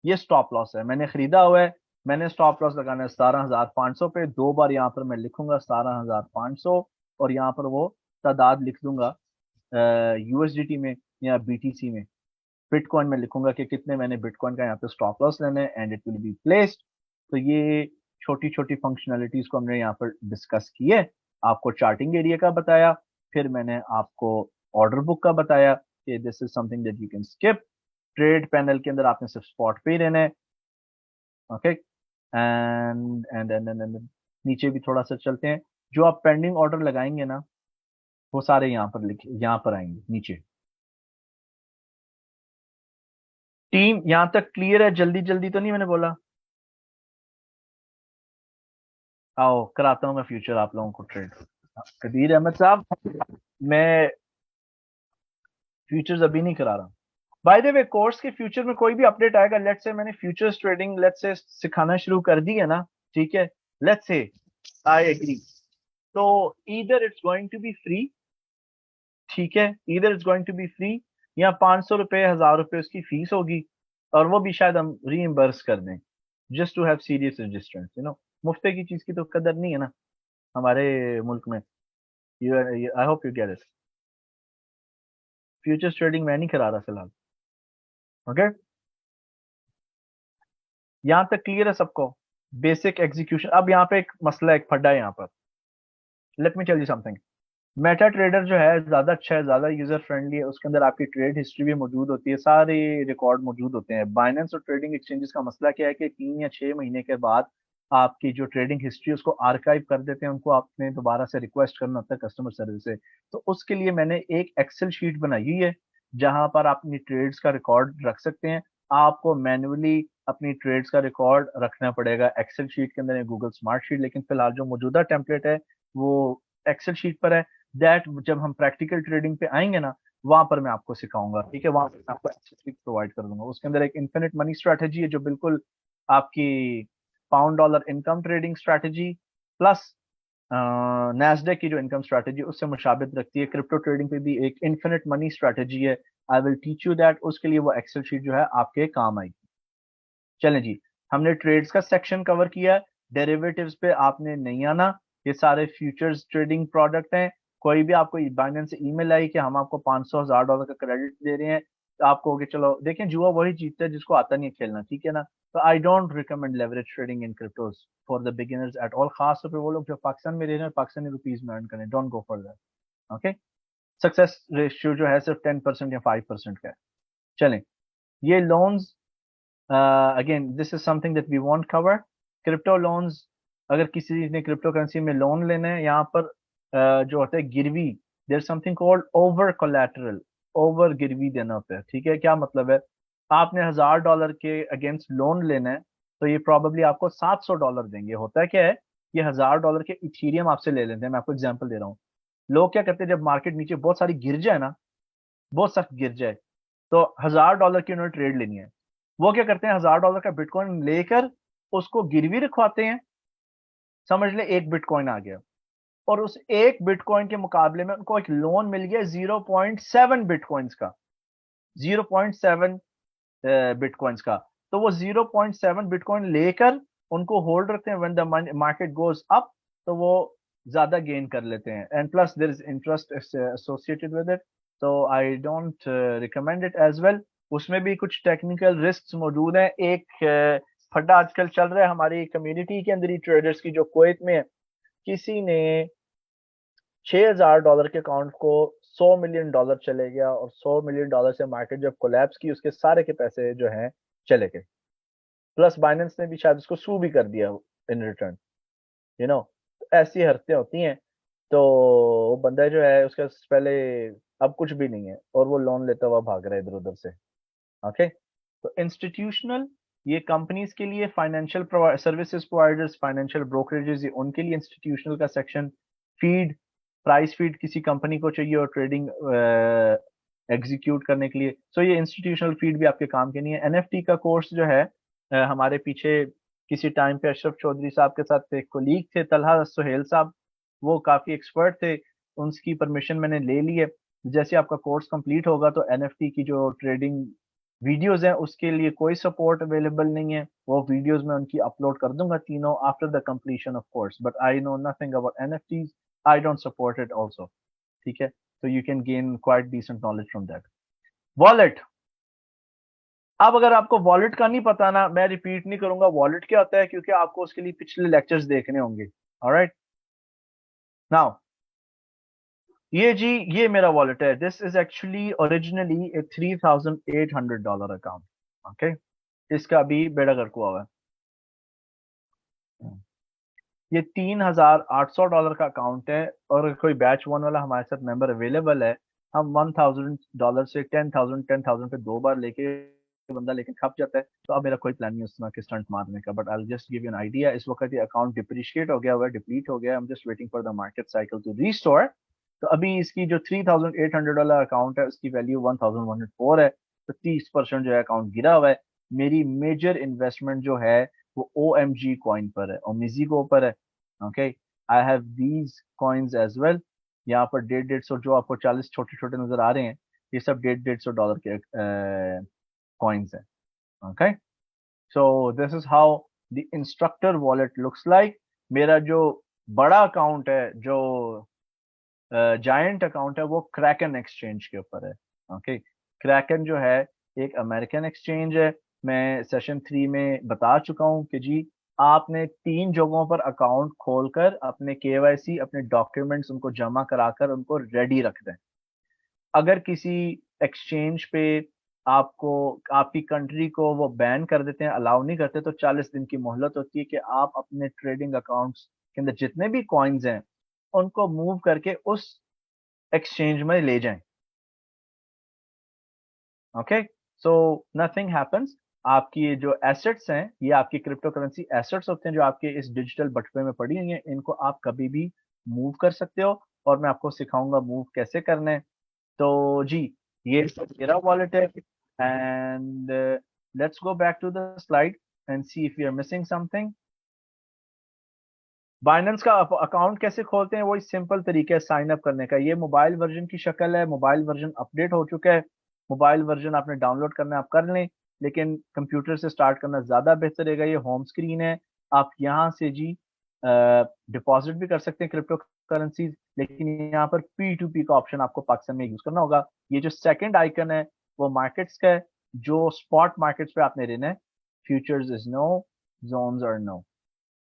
Speaker 1: ये स्टॉप लॉस है, मैंने खरीदा हुआ है, मैंने स्टॉप लॉस लगाना है 17,500 पे। दो बार यहाँ पर मैं लिखूंगा 17,500, और यहाँ पर वो तादाद लिख दूंगा यूएसडीटी में या बीटीसी में। बिटकॉइन में लिखूंगा कि कितने मैंने बिटकॉइन का यहाँ पे स्टॉप लॉस लेना है, and it will be placed. तो ये छोटी छोटी फंक्शनैलिटीज को हमने यहाँ पर डिस्कस किए। आपको चार्टिंग एरिया का बताया, फिर मैंने आपको ऑर्डर बुक का बताया कि this is something that you can skip. Trade panel के अंदर आपने सिर्फ स्पॉट पे ही रहना है। ओके, एंड नीचे भी थोड़ा सा चलते हैं। जो आप पेंडिंग ऑर्डर लगाएंगे ना, वो सारे यहाँ पर लिखे, यहाँ पर आएंगे नीचे। टीम यहाँ तक क्लियर है, जल्दी जल्दी तो नहीं मैंने बोला। आओ कराता हूँ मैं फ्यूचर आप लोगों को ट्रेड। कदीर अहमद साहब, मैं फ्यूचर्स अभी नहीं करा रहा। बाय द वे कोर्स के फ्यूचर में कोई भी अपडेट आएगा, लेट्स से मैंने फ्यूचर्स ट्रेडिंग लेट्स से सिखाना शुरू कर दी है ना, ठीक है, लेट्स से आई एग्री, तो either it's going to be free, ठीक है, either it's going to be free, या 500 रुपए 1000 रुपए उसकी फीस होगी, और वो भी शायद हम रीइम्बर्स कर दें, just to have serious registrants, मुफ्ते की चीज की तो कदर नहीं है ना हमारे मुल्क में। आई hope you get it. Futures trading मैं नहीं करा रहा फिलहाल, ओके। यहाँ तक क्लियर है सबको? Basic execution. अब यहाँ पे एक मसला, एक फड्डा है यहाँ पर। Let me tell you something. MetaTrader जो है ज्यादा अच्छा है, ज्यादा यूजर फ्रेंडली है, उसके अंदर आपकी ट्रेड हिस्ट्री भी मौजूद होती है, सारे रिकॉर्ड मौजूद होते हैं। बाइनेंस और ट्रेडिंग एक्सचेंजेस का मसला क्या है कि 3 या 6 महीने के बाद आपकी जो ट्रेडिंग हिस्ट्री उसको आर्काइव कर देते हैं, उनको आपने दोबारा से रिक्वेस्ट करना होता है कस्टमर सर्विस से। तो उसके लिए मैंने एक एक्सेल शीट बनाई हुई है जहां पर आप अपनी ट्रेड्स का रिकॉर्ड रख सकते हैं। आपको मैन्युअली अपनी ट्रेड्स का रिकॉर्ड रखना पड़ेगा एक्सेल शीट के अंदर या गूगल स्मार्ट शीट, लेकिन फिलहाल जो मौजूदा टेम्पलेट है वो एक्सेल शीट पर है। दैट जब हम प्रैक्टिकल ट्रेडिंग पे आएंगे ना, वहां पर मैं आपको सिखाऊंगा, ठीक है, वहां पर मैं आपको एक्सेस प्रोवाइड कर दूंगा। उसके अंदर एक इन्फिनिट मनी स्ट्रेटेजी है जो बिल्कुल आपकी pound dollar income trading strategy plus Nasdaq की जो इनकम स्ट्रेटेजी उससे मुशाबित रखती है। क्रिप्टो ट्रेडिंग पे भी एक इन्फिनिट मनी स्ट्रेटेजी है। I will teach you that. उसके लिए वो एक्सेल शीट जो है आपके काम आएगी। चलें जी, हमने ट्रेड्स का सेक्शन कवर किया। डेरिवेटिव्स पे आपने नहीं आना, ये सारे फ्यूचर्स ट्रेडिंग प्रोडक्ट हैं। कोई भी आपको बाइनेंस से ईमेल आई कि हम आपको 500 1000 डॉलर का क्रेडिट दे रहे हैं, तो आप कहोगे चलो देखें, जुआ वही जीतता है जिसको आता नहीं है खेलना, ठीक है ना। तो I don't recommend leverage trading in cryptos for the beginners at all, खास तौर पर वो लोग जो पाकिस्तान में रह रहे हैं, पाकिस्तानी रुपीज में अर्न करें, don't go for that, okay. Success ratio जो है सिर्फ 10% या 5% का है। चलें, ये loans, again this is something that we want cover. Crypto loans, अगर किसी ने क्रिप्टो करेंसी में लोन लेना है, यहाँ पर जो होता है गिरवी, there something called over collateral, over गिरवी देना होता है, ठीक है। क्या मतलब है? आपने 1000 डॉलर के अगेंस्ट लोन लेना है, तो ये प्रॉबेबली आपको 700 डॉलर देंगे। होता है क्या है, ये 1000 डॉलर के इथीरियम आपसे ले लेते हैं। मैं आपको एग्जांपल दे रहा हूँ। लोग क्या करते हैं, जब मार्केट नीचे बहुत सारी गिर जाए ना, बहुत सख्त गिर जाए, तो 1000 डॉलर की उन्होंने ट्रेड लेनी है, वो क्या करते हैं, 1000 डॉलर का बिटकॉइन लेकर उसको गिरवी रखवाते हैं। समझ ले एक बिटकॉइन आ गया, और उस एक बिटकॉइन के मुकाबले में उनको एक लोन मिल गया 0.7 बिटकॉइंस का, 0.7 बिटकॉइंस का। तो वो 0.7 बिटकॉइन लेकर उनको होल्ड रखते हैं। When the market goes up, तो वो ज्यादा गेन कर लेते हैं, and plus there is interest associated with it. तो I don't recommend it as well. उसमें भी कुछ टेक्निकल रिस्क मौजूद हैं। एक फड्डा आजकल चल रहा है हमारी कम्युनिटी के अंदर ही, ट्रेडर्स की, जो कुवैत में है। किसी ने 6000 डॉलर के अकाउंट को 100 मिलियन डॉलर चले गया, और 100 मिलियन डॉलर से मार्केट जब कोलैप्स की, उसके सारे के पैसे जो हैं चले गए। प्लस बाइनेंस ने भी शायद उसको सू भी कर दिया इन रिटर्न, यू नो। ऐसी हरकतें होती हैं। तो वो बंदा जो है उसके पहले अब कुछ भी नहीं है, और वो लोन लेता हुआ भाग रहा है इधर उधर से, ओके। तो इंस्टीट्यूशनल, ये कंपनीज के लिए, financial services providers, financial brokerages, ये उनके लिए इंस्टीट्यूशनल का सेक्शन। फीड, प्राइस फीड किसी कंपनी को चाहिए और ट्रेडिंग एग्जीक्यूट करने के लिए, सो ये इंस्टीट्यूशनल फीड भी आपके काम के नहीं है। एनएफटी का कोर्स जो है, हमारे पीछे किसी टाइम पे अशरफ चौधरी साहब के साथ एक कोलीग थे, तलहा सुहेल साहब, वो काफी एक्सपर्ट थे, उनकी परमिशन मैंने ले ली है। जैसे आपका कोर्स कंप्लीट होगा तो एनएफटी की जो ट्रेडिंग वीडियोस हैं उसके लिए कोई सपोर्ट अवेलेबल नहीं है, वो वीडियोस मैं उनकी अपलोड कर दूंगा तीनों after the completion of course. But I know nothing about NFTs, I don't support it also, ठीक है। तो you can gain quite decent knowledge from that. Wallet, अब अगर आपको वॉलेट का नहीं पता ना, मैं रिपीट नहीं करूंगा वॉलेट क्या होता है, क्योंकि आपको उसके लिए पिछले लेक्चर्स देखने होंगे। ऑलराइट, नाउ ये जी, ये मेरा वॉलेट है। This is actually originally A $3800 account, okay. इसका अभी बेड़ा गर्क हुआ हुआ है। ये $3800 का अकाउंट है, और अगर कोई बैच वन वाला हमारे साथ मेंबर अवेलेबल है, हम $1000 से 10,000 पे 2 बार लेके बंदा लेके खप जाता है। तो अब मेरा कोई प्लान नहीं है उस तरह के स्टंट मारने का, but I just give you an idea. इस वक्त ये अकाउंट डिप्रिशिएट हो गया हुआ है, डिप्लीट हो गया। I am just waiting for the market cycle to restore, तो अभी इसकी जो $3,800 वाला अकाउंट है उसकी वैल्यू 1,104 है, तो 30% जो है अकाउंट गिरा हुआ है। मेरी मेजर इन्वेस्टमेंट जो है वो OMG कॉइन पर है, ओमिजिगो पर है। Okay, I have these coins as well. यहाँ पर 150 जो आपको 40 छोटे छोटे नजर आ रहे हैं, ये सब $150 के कॉइन्स हैं। Okay, so this is how the instructor wallet looks like. मेरा जो बड़ा अकाउंट है, जो जायंट अकाउंट है, वो क्रैकन एक्सचेंज के ऊपर है। ओके, क्रैकन जो है एक अमेरिकन एक्सचेंज है। मैं सेशन 3 में बता चुका हूँ कि जी आपने 3 जगहों पर अकाउंट खोलकर अपने KYC, अपने डॉक्यूमेंट्स उनको जमा कराकर उनको रेडी रख दें। अगर किसी एक्सचेंज पे आपको, आपकी कंट्री को वो बैन कर देते हैं, अलाउ नहीं करते, तो 40 दिन की मोहलत होती है कि आप अपने ट्रेडिंग अकाउंट्स के अंदर जितने भी कॉइन्स हैं उनको मूव करके उस एक्सचेंज में ले जाएं। Okay, so nothing happens. आपकी ये जो एसेट्स हैं, ये आपकी क्रिप्टो करेंसी एसेट्स होते हैं जो आपके इस डिजिटल बटुए में पड़ी हुई हैं, इनको आप कभी भी मूव कर सकते हो, और मैं आपको सिखाऊंगा मूव कैसे करना है। तो जी, ये मेरा वॉलेट है। And let's go back to the slide and see if you are missing something. Binance का अकाउंट कैसे खोलते हैं, वो इस सिंपल तरीके है साइन अप करने का। ये मोबाइल वर्जन की शक्ल है, मोबाइल वर्जन अपडेट हो चुका है। मोबाइल वर्जन आपने डाउनलोड करना है, आप कर लें, लेकिन कंप्यूटर से स्टार्ट करना ज़्यादा बेहतर रहेगा। ये होम स्क्रीन है, आप यहाँ से जी डिपॉजिट भी कर सकते हैं क्रिप्टो करेंसीज, लेकिन यहाँ पर P2P का ऑप्शन आपको पाकिस्तान में यूज़ करना होगा। ये जो सेकंड आइकन है वो मार्केट्स का है, जो स्पॉट मार्केट्स पे आपने रहना है। Futures is no, zones are no.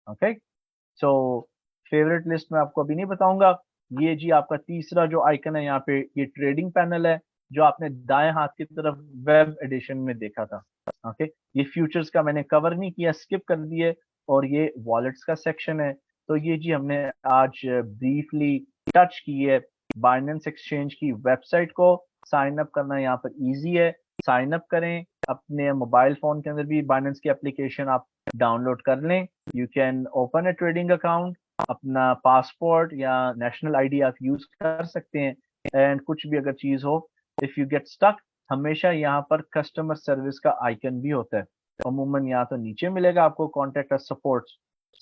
Speaker 1: Okay, so favourite list में आपको अभी नहीं बताऊंगा। ये जी आपका तीसरा जो आइकन है यहाँ पे, ये ट्रेडिंग पैनल है, जो आपने दाएं हाथ की तरफ वेब एडिशन में देखा था। ओके, ये फ्यूचर्स का मैंने कवर नहीं किया, स्किप कर दिए, और ये वॉलेट्स का सेक्शन है। तो ये जी हमने आज ब्रीफली टच की है बाइनेंस एक्सचेंज की वेबसाइट को। साइन अप करना यहाँ पर इजी है, साइन अप करें। अपने मोबाइल फोन के अंदर भी बाइनेंस की एप्लीकेशन आप डाउनलोड कर लें। You can open a trading account, अपना पासपोर्ट या नेशनल आईडी आप यूज कर सकते हैं। एंड कुछ भी अगर चीज हो, इफ यू गेट स्टक, हमेशा यहाँ पर कस्टमर सर्विस का आइकन भी होता है। अमूमन यहाँ तो नीचे मिलेगा आपको contact us support,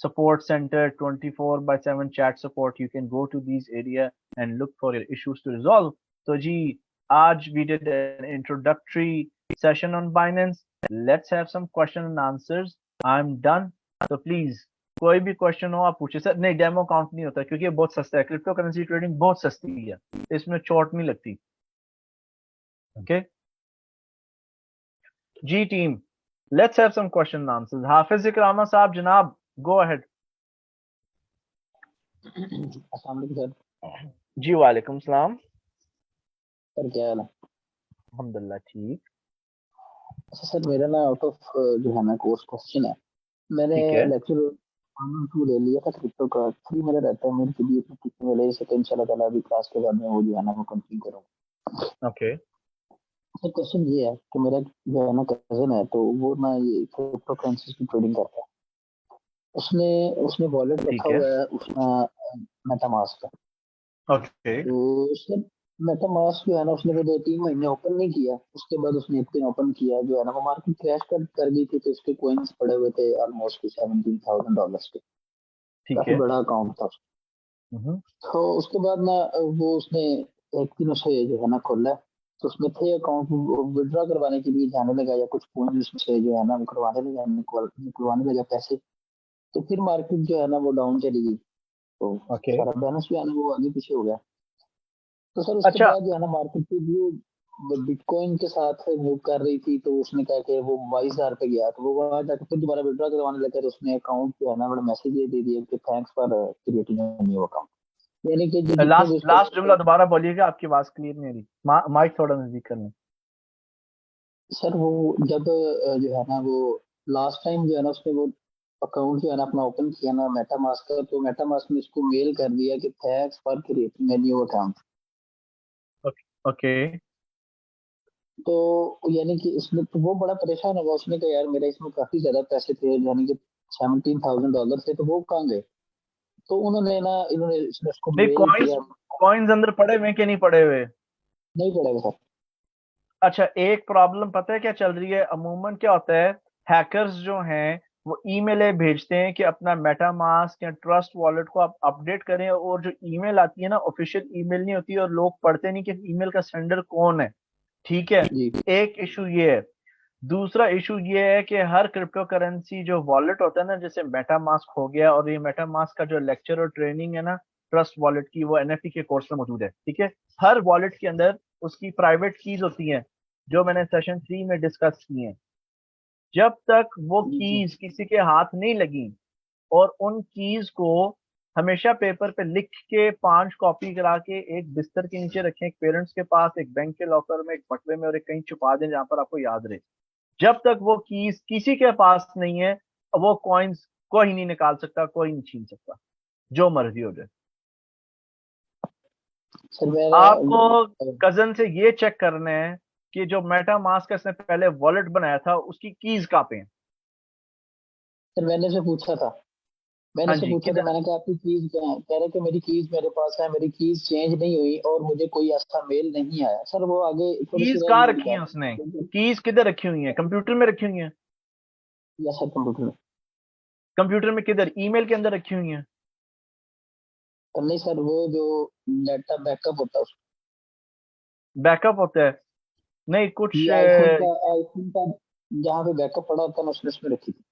Speaker 1: support center 24/7 chat support. You can go to this area and look for your issues to resolve. तो जी आज we did an introductory session on Binance. Let's have some question and answers. I am done. तो प्लीज कोई भी क्वेश्चन हो आप पूछे। सर नहीं, डेमो काउंट नहीं होता क्योंकि ये बहुत सस्ता है, क्रिप्टो करेंसी ट्रेडिंग बहुत सस्ती है, इसमें चोट नहीं लगती। Okay ji team, let's have some question and answers. Hafiz Ikrama साहब जनाब, गो अहेड।
Speaker 2: अस्सलाम वालेकुम सर।
Speaker 1: जी वालेकुम सलाम।
Speaker 2: सर क्या हाल है?
Speaker 1: अल्हम्दुलिल्लाह ठीक।
Speaker 2: अच्छा सर, मेरा ना आउट ऑफ जो है ना कोर्स क्वेश्चन है। मैंने
Speaker 1: ठीक है,
Speaker 2: लेक्चर 1 और 2 ले लिया था क्रिप्टो का। 3 मेरा रहता है, मेरे लिए टीचिंग वाले से, तो इंशाल्लाह ताला अभी क्लास के बाद में वो जो है ना वो कंटिन्यू करूंगा।
Speaker 1: ओके
Speaker 2: सर क्वेश्चन ये है कि मेरा जो है ना कजन है, तो वो ना ये क्रिप्टो करेंसी की ट्रेडिंग करता है। उसने उसने वॉलेट रखा
Speaker 1: ठीक है,
Speaker 2: हुआ है उसका मेटामास्क का।
Speaker 1: ओके
Speaker 2: तो उसने मेटामास्क जो है ना उसने वो 2-3 महीने ओपन नहीं किया। उसके बाद उसने एक दिन ओपन किया, जो है ना वो मार्केट क्रैश कर गई थी, तो उसके कॉइन्स पड़े हुए थे ऑलमोस्ट $17,000 के।
Speaker 1: ठीक
Speaker 2: काफी
Speaker 1: है।
Speaker 2: बड़ा अकाउंट था।
Speaker 1: हम्म,
Speaker 2: तो उसके बाद ना वो उसने एक दिन उसे जो है ना खोला। तो उसमें थे अकाउंट, विड्रॉ करवाने के लिए जाने लगा, या कुछ कॉइन उसमें से जो है ना वो करवाने लगा, निकलवाने लगा पैसे। तो फिर मार्केट जो है ना वो डाउन चली गई, तो
Speaker 1: ओके।
Speaker 2: सारा बैलेंस जो है ना वो आगे पीछे हो गया। तो सर उसके
Speaker 1: अच्छा,
Speaker 2: बाद जो है ना मार्केट की जो बिटकॉइन के साथ मूव कर रही थी, तो उसने कहा कि वो 22,000 पे गया, तो वो वहां जाकर फिर दोबारा विड्रॉ करवाने लगा। तो उसने अकाउंट जो है ना बड़ा मैसेज ये दे दिया कि thanks for creating a new account. यानी कि जो जितने भी
Speaker 1: लास्ट
Speaker 2: उसके
Speaker 1: लास्ट जुमला दोबारा बोलिएगा, आपकी आवाज क्लियर नहीं आ रही। माइक थोड़ा नजदीक कर लें।
Speaker 2: सर वो जब जो है ना वो लास्ट टाइम जो है ना उसने वो अकाउंट जो है ना अपना ओपन किया ना मेटामास्क का, तो मेटामास्क ने उसको मेल कर दिया कि thanks for creating a new account.
Speaker 1: Okay okay.
Speaker 2: तो यानी कि इसमें तो वो बड़ा परेशान हुआ। उसने कहा यार मेरा इसमें काफी ज्यादा पैसे थे, यानी कि $17,000 थे, तो वो कहाँ गए? तो उन्होंने ना इन्होंने इसने उसको
Speaker 1: नहीं,
Speaker 2: मेल
Speaker 1: कॉइन्स
Speaker 2: किया।
Speaker 1: कॉइन्स अंदर पड़े हुए हैं कि नहीं पड़े हुए?
Speaker 2: नहीं पड़ेगा सर।
Speaker 1: अच्छा, एक प्रॉब्लम पता है क्या चल रही है अमूमन? क्या होता है, हैकर्स जो हैं वो ईमेल भेजते हैं कि अपना मेटामास्क या ट्रस्ट वॉलेट को आप अपडेट करें, और जो ईमेल आती है ना ऑफिशियल ईमेल नहीं होती, और लोग पढ़ते नहीं कि ईमेल का सेंडर कौन है। ठीक है,
Speaker 2: जी।
Speaker 1: एक इशू ये है। दूसरा इशू ये है कि हर क्रिप्टो करेंसी जो वॉलेट होता है ना, जैसे मेटामास्क हो गया, और ये मेटामास्क का जो लेक्चर और ट्रेनिंग है ना ट्रस्ट वॉलेट की, वो एनएफटी के कोर्स में मौजूद है। ठीक है, हर वॉलेट के अंदर उसकी प्राइवेट कीज होती हैं, जो मैंने सेशन 3 में डिस्कस की हैं। जब तक वो
Speaker 2: जी
Speaker 1: कीज किसी के हाथ नहीं लगी, और उन कीज को हमेशा पेपर पे लिख के 5 कॉपी करा के एक बिस्तर के नीचे रखें, एक पेरेंट्स के पास, एक बैंक के लॉकर में, एक बटुए में, और एक कहीं छुपा दें जहां पर आपको याद रहे। जब तक वो कीज किसी के पास नहीं है, वो कॉइन्स कोई नहीं निकाल सकता, कोई नहीं छीन सकता, जो मर्जी हो जाए।
Speaker 2: सर मेरा
Speaker 1: आपको कजन से ये चेक करना है कि जो मेटा मास्क इसने पहले वॉलेट बनाया था उसकी कीज कहाँ पे है।
Speaker 2: सर मैंने से पूछा था, मैंने
Speaker 1: हाँ
Speaker 2: से
Speaker 1: जी,
Speaker 2: पूछा था,
Speaker 1: किधर
Speaker 2: मैंने कहा आपकी कीज कहाँ है? कह रहे कि मेरी कीज मेरे पास है, मेरी कीज चेंज नहीं हुई और मुझे कोई ऐसा मेल नहीं आया। सर वो आगे थोड़ी सी
Speaker 1: कीज
Speaker 2: रह
Speaker 1: कहाँ
Speaker 2: गई मेरी
Speaker 1: रखी है
Speaker 2: बात।
Speaker 1: उसने? कीज किधर रखी हुई है? कंप्यूटर में रखी हुई है?
Speaker 2: या सर कंप्यूटर में।
Speaker 1: कंप्यूटर में किधर? ईमेल के अंदर रखी हुई है?
Speaker 2: तो नहीं सर, वो जो डाटा बैकअप होता है
Speaker 1: बैकअप होता है? नहीं, कुछ
Speaker 2: ये आईफोन का जहाँ पे बैकअप पड़ा होता है ना, उसमें रखी थी।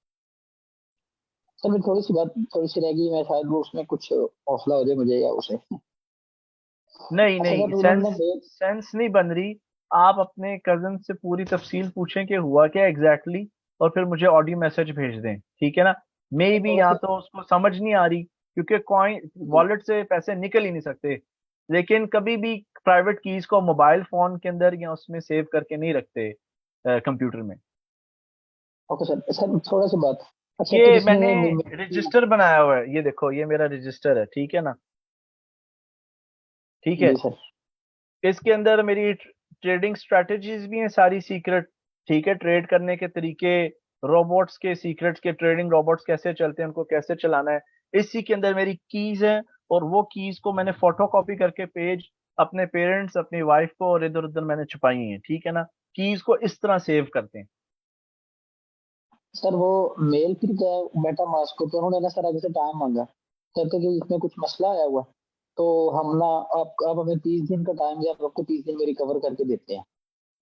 Speaker 2: सर मेरी थोड़ी सी बात थोड़ी सी रह गई, मैं शायद वो उसमें कुछ हौसला हो जाए मुझे या उसे।
Speaker 1: नहीं
Speaker 2: अच्छा
Speaker 1: नहीं,
Speaker 2: सर
Speaker 1: सेंस
Speaker 2: उन्होंने
Speaker 1: सेंस नहीं बन रही। आप अपने कजन से पूरी तफसील पूछें कि हुआ क्या एग्जैक्टली exactly, और फिर मुझे ऑडियो मैसेज भेज दें, ठीक है ना। मे भी
Speaker 2: थोड़ा
Speaker 1: यहाँ
Speaker 2: सा।
Speaker 1: तो उसको समझ नहीं आ रही, क्योंकि कॉइन वॉलेट से पैसे निकल ही नहीं सकते। लेकिन कभी भी प्राइवेट कीज को मोबाइल फोन के अंदर या उसमें सेव करके नहीं रखते कंप्यूटर में।
Speaker 2: ओके सर, सर थोड़ा सा बात। अच्छा तो
Speaker 1: ये
Speaker 2: जिसने
Speaker 1: मैंने रजिस्टर बनाया हुआ है, ये देखो, ये मेरा रजिस्टर है, ठीक है ना। ठीक है,
Speaker 2: जी सर।
Speaker 1: इसके अंदर मेरी ट्रेडिंग स्ट्रेटजीज भी हैं सारी सीक्रेट। ठीक है, ट्रेड करने के तरीके, रोबोट्स के सीक्रेट्स के, ट्रेडिंग रोबोट्स कैसे चलते हैं, उनको कैसे चलाना है, इसी के अंदर मेरी कीज है। और वो कीज को मैंने फोटो कॉपी करके पेज अपने पेरेंट्स, अपनी वाइफ को, और इधर उधर मैंने छुपाई हैं, ठीक है ना। कीज को इस तरह सेव करते हैं।
Speaker 2: सर वो मेल फिर गया मेटा मास्क को, तो उन्होंने ना सर आगे से टाइम मांगा, कहते कि इसमें कुछ मसला आया हुआ। तो हम ना आप हमें 30 दिन का टाइम दिया, आपको 30 दिन में रिकवर करके देते हैं।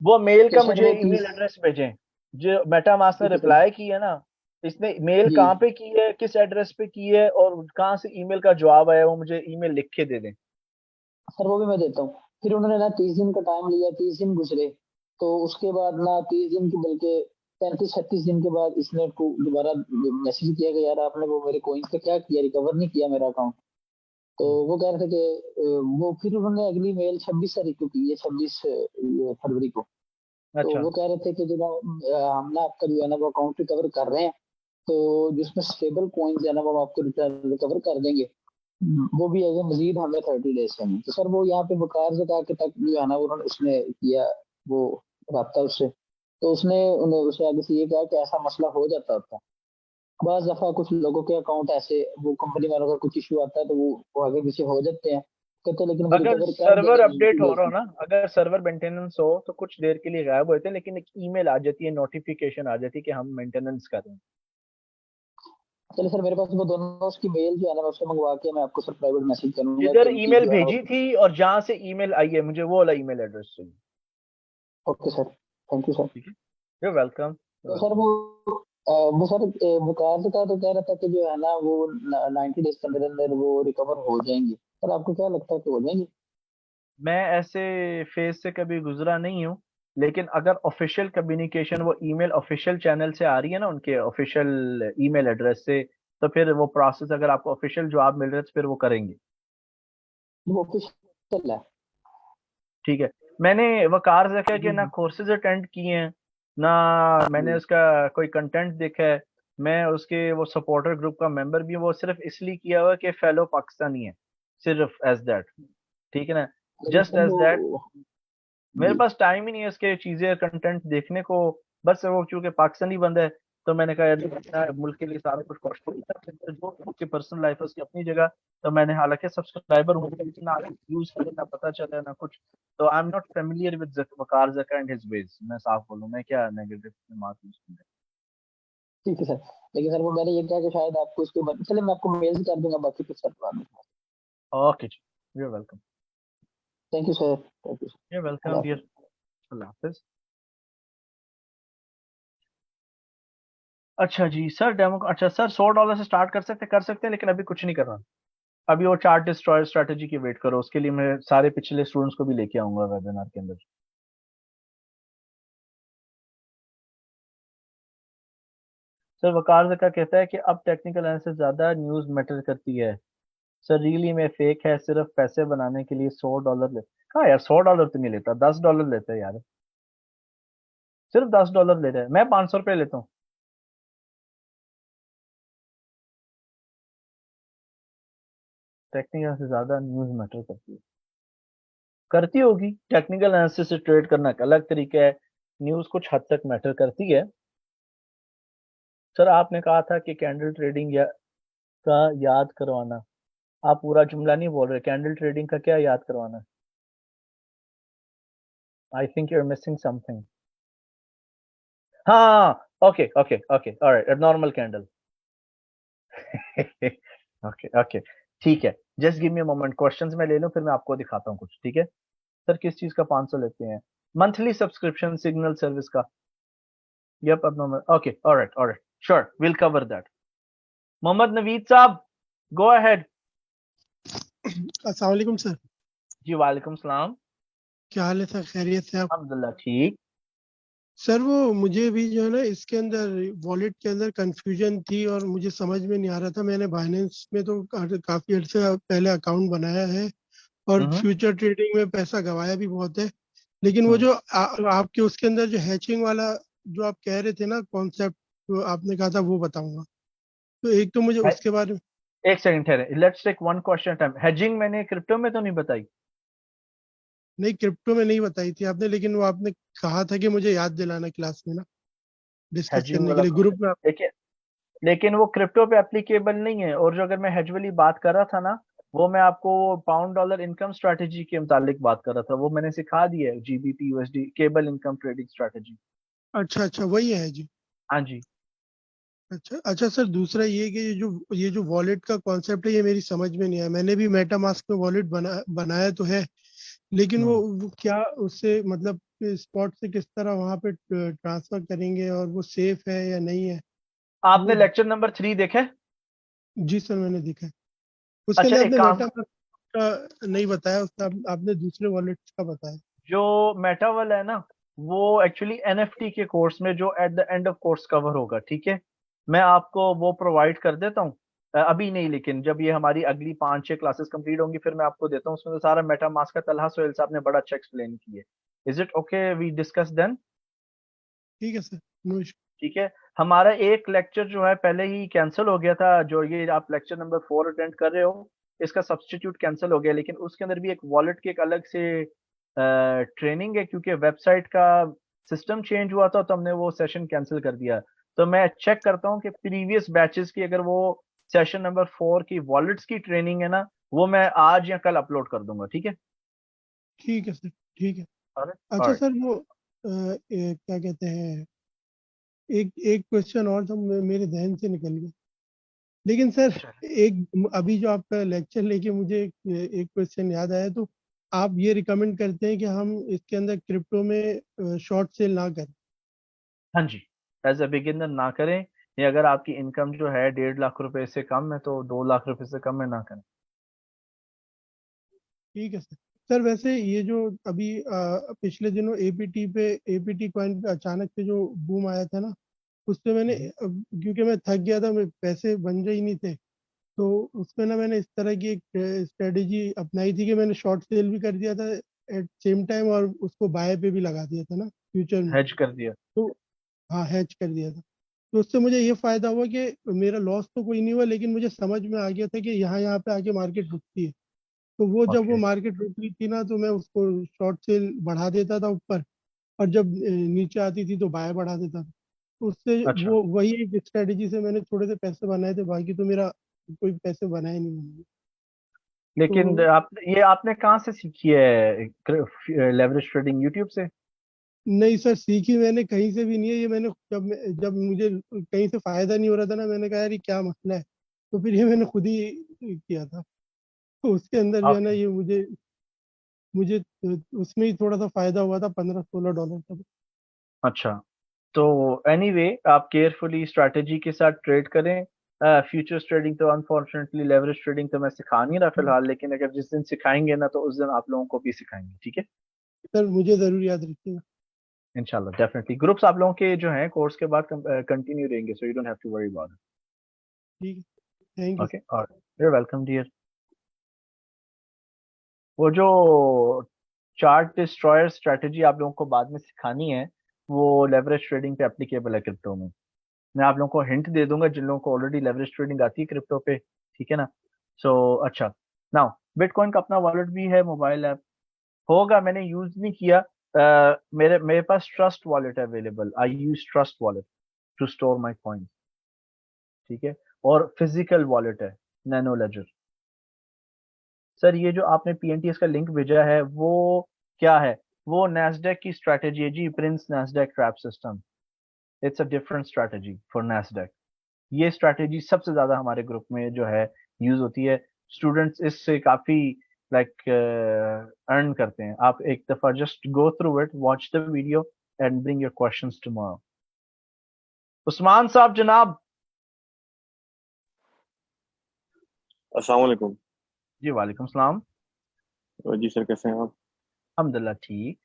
Speaker 1: वो मेल
Speaker 2: तो
Speaker 1: का
Speaker 2: सर
Speaker 1: मुझे
Speaker 2: वो
Speaker 1: ईमेल
Speaker 2: 30।
Speaker 1: एड्रेस भेजें, जो मेटामास्क ने
Speaker 2: ठीक है सर।
Speaker 1: रिप्लाई की है ना। इसने मेल
Speaker 2: जी।
Speaker 1: कहाँ पे की है, किस एड्रेस पे की है, और कहाँ से ईमेल का जवाब आया, वो मुझे ईमेल लिख के दे दें।
Speaker 2: सर वो भी मैं देता हूँ। फिर उन्होंने ना 30 दिन का टाइम लिया, 30 दिन गुजरे। तो उसके बाद ना 30 दिन की बल्कि 35-36 दिन के बाद इसने को दोबारा मैसेज किया कि यार आपने वो मेरे कोइंस का क्या किया, रिकवर नहीं किया मेरा अकाउंट। तो वो कह रहे थे कि वो फिर उन्होंने अगली मेल 26 तारीख को की है, 26 फरवरी को। तो
Speaker 1: अच्छा।
Speaker 2: वो कह रहे थे कि जो ना हम ना आपका जो है ना वो अकाउंट रिकवर कर रहे हैं। तो जिसमें स्टेबल कॉइन्स है ना वो हम आपको रिकवर कर देंगे। वो भी है मजीद हमें 30 डेज चाहिए। तो सर वो यहाँ पे वकार से कहा कि तक जो है ना उन्होंने उसने किया वो रहा उससे। तो उसने उन्हें उसे आगे से ये कहा कि ऐसा मसला हो जाता होता है। बाज दफा कुछ लोगों के अकाउंट ऐसे वो कंपनी वालों का कुछ इशू आता है तो वो आगे पीछे हो जाते हैं, कहते लेकिन वो
Speaker 1: अगर
Speaker 2: रिकवर कर
Speaker 1: सर्वर
Speaker 2: देंगे
Speaker 1: अपडेट
Speaker 2: 90
Speaker 1: हो
Speaker 2: डेज
Speaker 1: रहा हो
Speaker 2: में।
Speaker 1: ना, अगर सर्वर मेंटेनेंस हो तो कुछ देर के लिए गायब होते हैं, लेकिन एक ईमेल आ जाती है, नोटिफिकेशन आ जाती है कि हम मेंटेनेंस कर रहे हैं।
Speaker 2: चलिए सर मेरे पास वो दोनों उसकी मेल जो है ना मैं उससे मंगवा के मैं आपको सर प्राइवेट मैसेज करूंगा
Speaker 1: जिधर
Speaker 2: कि उनकी
Speaker 1: ईमेल
Speaker 2: जो है ना
Speaker 1: भेजी थी और जहां से ईमेल आई है, मुझे वो वाला ईमेल एड्रेस चाहिए।
Speaker 2: Okay sir. Thank you sir.
Speaker 1: ठीक है, यू वेलकम, यू
Speaker 2: तो सर
Speaker 1: वेलकम।
Speaker 2: वो सर वकार का तो कह रहा था कि जो है ना वो 90 डेज के अंदर अंदर वो रिकवर हो जाएंगी। सर आपको क्या लगता है कि हो जाएंगी?
Speaker 1: मैं ऐसे फेज से कभी गुजरा नहीं हूँ, लेकिन अगर ऑफिशियल कम्युनिकेशन, वो ईमेल ऑफिशियल चैनल से आ रही है ना, उनके ऑफिशियल ईमेल एड्रेस से, तो फिर वो प्रोसेस, अगर आपको ऑफिशियल जवाब मिल रहा है तो फिर वो करेंगे।
Speaker 2: वो ऑफिशियल है।
Speaker 1: ठीक है, मैंने वकार जका के
Speaker 2: जी
Speaker 1: ना
Speaker 2: जी
Speaker 1: कोर्सेज अटेंड किए हैं, ना मैंने
Speaker 2: जी।
Speaker 1: उसका कोई कंटेंट देखा है। मैं उसके वो सपोर्टर ग्रुप का मेंबर भी हूँ, वो सिर्फ इसलिए किया हुआ है कि फेलो पाकिस्तानी है, सिर्फ एज दैट। ठीक है ना,
Speaker 2: लेकिन
Speaker 1: जस्ट
Speaker 2: सर
Speaker 1: एज
Speaker 2: वो
Speaker 1: दैट। मेरे
Speaker 2: जी।
Speaker 1: पास टाइम ही नहीं है इसके चीजें कंटेंट देखने को। बस वो चूंकि पाकिस्तानी बंदा है, तो मैंने कहा यार मुल्क के लिए सारा कुछ कॉस्टफुल था, फिर जो उसकी पर्सनल लाइफ है उसकी अपनी जगह। तो मैंने हालांकि सब्सक्राइबर हूँ लेकिन ना यूज करे ना पता चले ना कुछ। तो I am not familiar with Waqar Zaka and his veg. मैं साफ बोलूँ, मैं क्या नेगेटिव मार्क यूज करूँ।
Speaker 2: ठीक है सर। लेकिन सर वो मैंने ये कहा कि शायद आपको इसके बाद, चलिए मैं आपको मेल कर दूंगा बाकी कुछ सर बाद में।
Speaker 1: ओके जी, you welcome.
Speaker 2: Thank you sir, thank you sir.
Speaker 1: You
Speaker 2: Allah
Speaker 1: welcome
Speaker 2: हाफिज़।
Speaker 1: डियर। अल्लाह हाफिज। अच्छा जी सर, डेमो अच्छा सर, $100 से स्टार्ट कर सकते हैं लेकिन अभी कुछ नहीं कर रहा। अभी वो चार्ट डिस्ट्रॉय स्ट्रेटेजी की वेट करो, उसके लिए मैं सारे पिछले स्टूडेंट्स को भी लेके आऊंगा वेबिनार के अंदर। सर वकार का कहता है कि अब टेक्निकल एनालिसिस ज्यादा न्यूज मैटर करती है। सर रियली में फेक है, सिर्फ पैसे बनाने के लिए $100 ले। हाँ यार, $100 तो नहीं लेता, $10 लेता है यार। सिर्फ $10 ले रहा है, मैं ₹500 लेता हूँ। टेक्निकल से ज्यादा न्यूज मैटर करती है। करती होगी, टेक्निकल एनालिसिस से ट्रेड करना एक अलग तरीका है, न्यूज कुछ हद तक मैटर करती है। सर आपने कहा था कि कैंडल ट्रेडिंग का याद करवाना। आप पूरा जुमला नहीं बोल रहे, कैंडल ट्रेडिंग का क्या याद करवाना? I think you are missing something. हाँ, okay okay okay, alright, normal candle. Okay okay, ठीक है। Just give me a moment, questions मैं ले लूं फिर मैं आपको दिखाता हूँ कुछ, ठीक है? सर किस चीज का 500 लेते हैं? मंथली सब्सक्रिप्शन सिग्नल सर्विस का। यप, अब okay, alright alright, sure, will cover that. Mohammad Naveed साहब, गो अहेड।
Speaker 3: अस्सलाम वालेकुम सर।
Speaker 1: जी वालेकुम सलाम।
Speaker 3: क्या हाल है सर, खैरियत से आप?
Speaker 1: अल्हम्दुलिल्लाह ठीक।
Speaker 3: सर वो मुझे भी जो है ना इसके अंदर वॉलेट के अंदर कंफ्यूजन थी और मुझे समझ में नहीं आ रहा था। मैंने बाइनेंस में तो काफी अर्से पहले अकाउंट बनाया है और
Speaker 1: हम्म
Speaker 3: फ्यूचर ट्रेडिंग में पैसा गवाया भी बहुत है। लेकिन वो
Speaker 1: हम्म।
Speaker 3: जो आपके उसके अंदर जो हैचिंग वाला जो आप कह रहे थे ना कॉन्सेप्ट, तो आपने कहा था वो बताऊंगा। तो एक तो मुझे उसके बारे में।
Speaker 1: एक सेकंड ठहरे, let's take one question time. Hedging मैंने क्रिप्टो में तो नहीं बताई?
Speaker 3: नहीं, क्रिप्टो में नहीं बताई थी आपने, लेकिन वो आपने कहा था कि मुझे याद दिलाना क्लास में ना, डिस्कस
Speaker 1: हेजिंग
Speaker 3: करने के
Speaker 1: वाला
Speaker 3: लिए ग्रुप में।
Speaker 1: देखिए, लेकिन वो क्रिप्टो पे एप्लीकेबल नहीं है। और जो अगर मैं हेज वाली बात कर रहा था ना, वो मैं आपको पाउंड डॉलर इनकम स्ट्रेटेजी के मुतालिक बात कर रहा था, वो मैंने सिखा दी है, GBP USD cable income trading strategy.
Speaker 3: अच्छा अच्छा, वही है जी।
Speaker 1: हाँ जी।
Speaker 3: अच्छा अच्छा सर, दूसरा ये कि ये जो वॉलेट का कॉन्सेप्ट है ये मेरी समझ में नहीं आया। मैंने भी मेटामास्क में वॉलेट बनाया तो है, लेकिन वो,
Speaker 1: हम्म।
Speaker 3: वो क्या उससे मतलब स्पॉट से किस तरह वहां पे ट्रांसफर करेंगे और वो सेफ है या नहीं है
Speaker 1: आपने
Speaker 3: वो।
Speaker 1: लेक्चर नंबर 3 देखा है?
Speaker 3: जी सर, मैंने देखा है। उसके
Speaker 1: अच्छा
Speaker 3: अंदर
Speaker 1: एक
Speaker 3: आपने
Speaker 1: काम,
Speaker 3: मेटामास्क का नहीं बताया, उसका आपने दूसरे वॉलेट्स का बताया।
Speaker 1: जो मेटा वाला है ना, वो एक्चुअली एनएफटी के कोर्स में जो eight the end of course cover होगा, ठीक है? मैं आपको वो प्रोवाइड कर देता हूँ। अभी नहीं, लेकिन जब ये हमारी अगली 5-6 क्लासेस कंप्लीट होंगी फिर मैं आपको देता हूँ। उसमें तो सारा मेटा मास्क का तलहा सोहेल साहब ने बड़ा अच्छा एक्सप्लेन किया। Is it okay we discuss then?
Speaker 3: ठीक है सर, नो इशू।
Speaker 1: ठीक है। हमारा एक लेक्चर जो है पहले ही कैंसिल हो गया था, जो ये आप लेक्चर नंबर 4 अटेंड कर रहे हो, इसका सब्सटीट्यूट कैंसिल हो गया। लेकिन उसके अंदर भी एक वॉलेट की एक अलग से ट्रेनिंग है, क्योंकि वेबसाइट का सिस्टम चेंज हुआ था तो हमने वो सेशन कैंसिल कर दिया। तो मैं चेक करता हूँ कि प्रीवियस बैचेस की अगर वो सेशन नंबर 4 की वॉलेट्स की ट्रेनिंग है ना, वो मैं आज या कल अपलोड कर दूंगा, ठीक है?
Speaker 3: ठीक है सर, ठीक है। अच्छा
Speaker 1: ऑलराइट।
Speaker 3: सर, वो क्या कहते हैं, एक एक क्वेश्चन और था, मेरे जहन से निकल गया। लेकिन सर, एक अभी जो आपका लेक्चर लेके मुझे एक क्वेश्चन याद आया। तो आप ये रिकमेंड करते हैं कि हम इसके अंदर क्रिप्टो में शॉर्ट सेल ना करें?
Speaker 1: हाँ जी, एज अ बिगिनर ना करें। या अगर आपकी इनकम जो है 1.5 लाख रुपए से कम है तो 2 लाख रुपए से कम है ना करें।
Speaker 3: ठीक है सर। सर वैसे ये जो अभी पिछले दिनों एपीटी कॉइन पे अचानक से जो बूम आया था ना, उससे मैंने क्योंकि मैं थक गया था, मेरे पैसे बन रहे ही नहीं थे, तो उसमें ना मैंने इस तरह की एक स्ट्रेटेजी अपनाई थी कि मैंने शॉर्ट सेल भी कर दिया था एट सेम टाइम, और उसको बाय पे भी लगा दिया था ना फ्यूचर में।
Speaker 1: हेज कर दिया।
Speaker 3: तो हाँ, हैच कर दिया था। तो उससे मुझे ये फायदा हुआ कि मेरा लॉस तो कोई नहीं हुआ, लेकिन मुझे समझ में आ गया था कि यहाँ यहाँ पे आके मार्केट रुकती है। तो वो जब वो
Speaker 1: ओके।
Speaker 3: मार्केट रुक रही थी ना, तो मैं उसको शॉर्ट सेल बढ़ा देता था ऊपर, और जब नीचे आती थी तो बाय बढ़ा देता था। उससे
Speaker 1: अच्छा,
Speaker 3: वो वही एक स्ट्रेटेजी से मैंने थोड़े से पैसे बनाए थे, बाकी तो मेरा कोई पैसे बनाए नहीं मैंने।
Speaker 1: लेकिन
Speaker 3: तो
Speaker 1: आप ये आपने कहाँ से सीखी है लेवरेज ट्रेडिंग? यूट्यूब से?
Speaker 3: नहीं सर, सीखी मैंने कहीं से भी नहीं है ये। मैंने जब मुझे कहीं से फायदा नहीं हो रहा था ना, मैंने कहा यार ये क्या मसला है, तो फिर ये मैंने खुद ही किया था। तो उसके अंदर जो है ना,
Speaker 1: ओके,
Speaker 3: ये मुझे मुझे उसमें ही थोड़ा सा फायदा हुआ था, $15-16 का।
Speaker 1: अच्छा। तो एनीवे आप केयरफुली स्ट्रैटेजी के साथ ट्रेड करें। फ्यूचर्स ट्रेडिंग तो अनफॉर्चुनेटली, लेवरेज ट्रेडिंग तो मैं सिखा नहीं रहा फिलहाल, लेकिन अगर जिस दिन सिखाएंगे ना तो उस दिन आप लोगों को भी सिखाएंगे, ठीक है?
Speaker 3: सर मुझे जरूर याद रखिएगा।
Speaker 1: इंशाल्लाह, डेफिनेटली ग्रुप्स आप लोगों के जो हैं कोर्स के बाद कंटिन्यू रहेंगे, so you don't have to worry about
Speaker 3: ठीक है, थैंक
Speaker 1: इट।
Speaker 3: यू।
Speaker 1: ओके, और यू वेलकम डियर। वो जो चार्ट डिस्ट्रॉयर स्ट्रेटेजी आप लोगों को बाद में सिखानी है, वो लेवरेज ट्रेडिंग पे एप्लीकेबल है क्रिप्टो में। मैं आप लोगों को हिंट दे दूंगा जिन लोगों को ऑलरेडी लेवरेज ट्रेडिंग आती है क्रिप्टो पे, ठीक है ना? सो अच्छा, नाउ बिटकॉइन का अपना वॉलेट भी है, मोबाइल ऐप होगा, मैंने यूज नहीं किया। मेरे मेरे पास ट्रस्ट वॉलेट है available, I use trust wallet to store my coin, ठीक है? और फिजिकल वॉलेट है, नैनो लेजर। सर ये जो आपने पीएनटीएस का लिंक भेजा है वो क्या है? वो नैस्डैक की स्ट्रैटेजी है जी, prince Nasdaq trap system. It's a different strategy for Nasdaq. ये स्ट्रैटेजी सबसे ज्यादा हमारे ग्रुप में जो है यूज होती है। स्टूडेंट्स इससे काफी लाइक अर्न करते हैं। आप एक दफा just go through it, watch the video and bring your questions tomorrow. Usman साहब जनाब।
Speaker 4: अस्सलाम वालेकुम।
Speaker 1: जी वालेकुम सलाम।
Speaker 4: जी सर, कैसे हैं आप?
Speaker 1: अल्हम्दुलिल्लाह ठीक।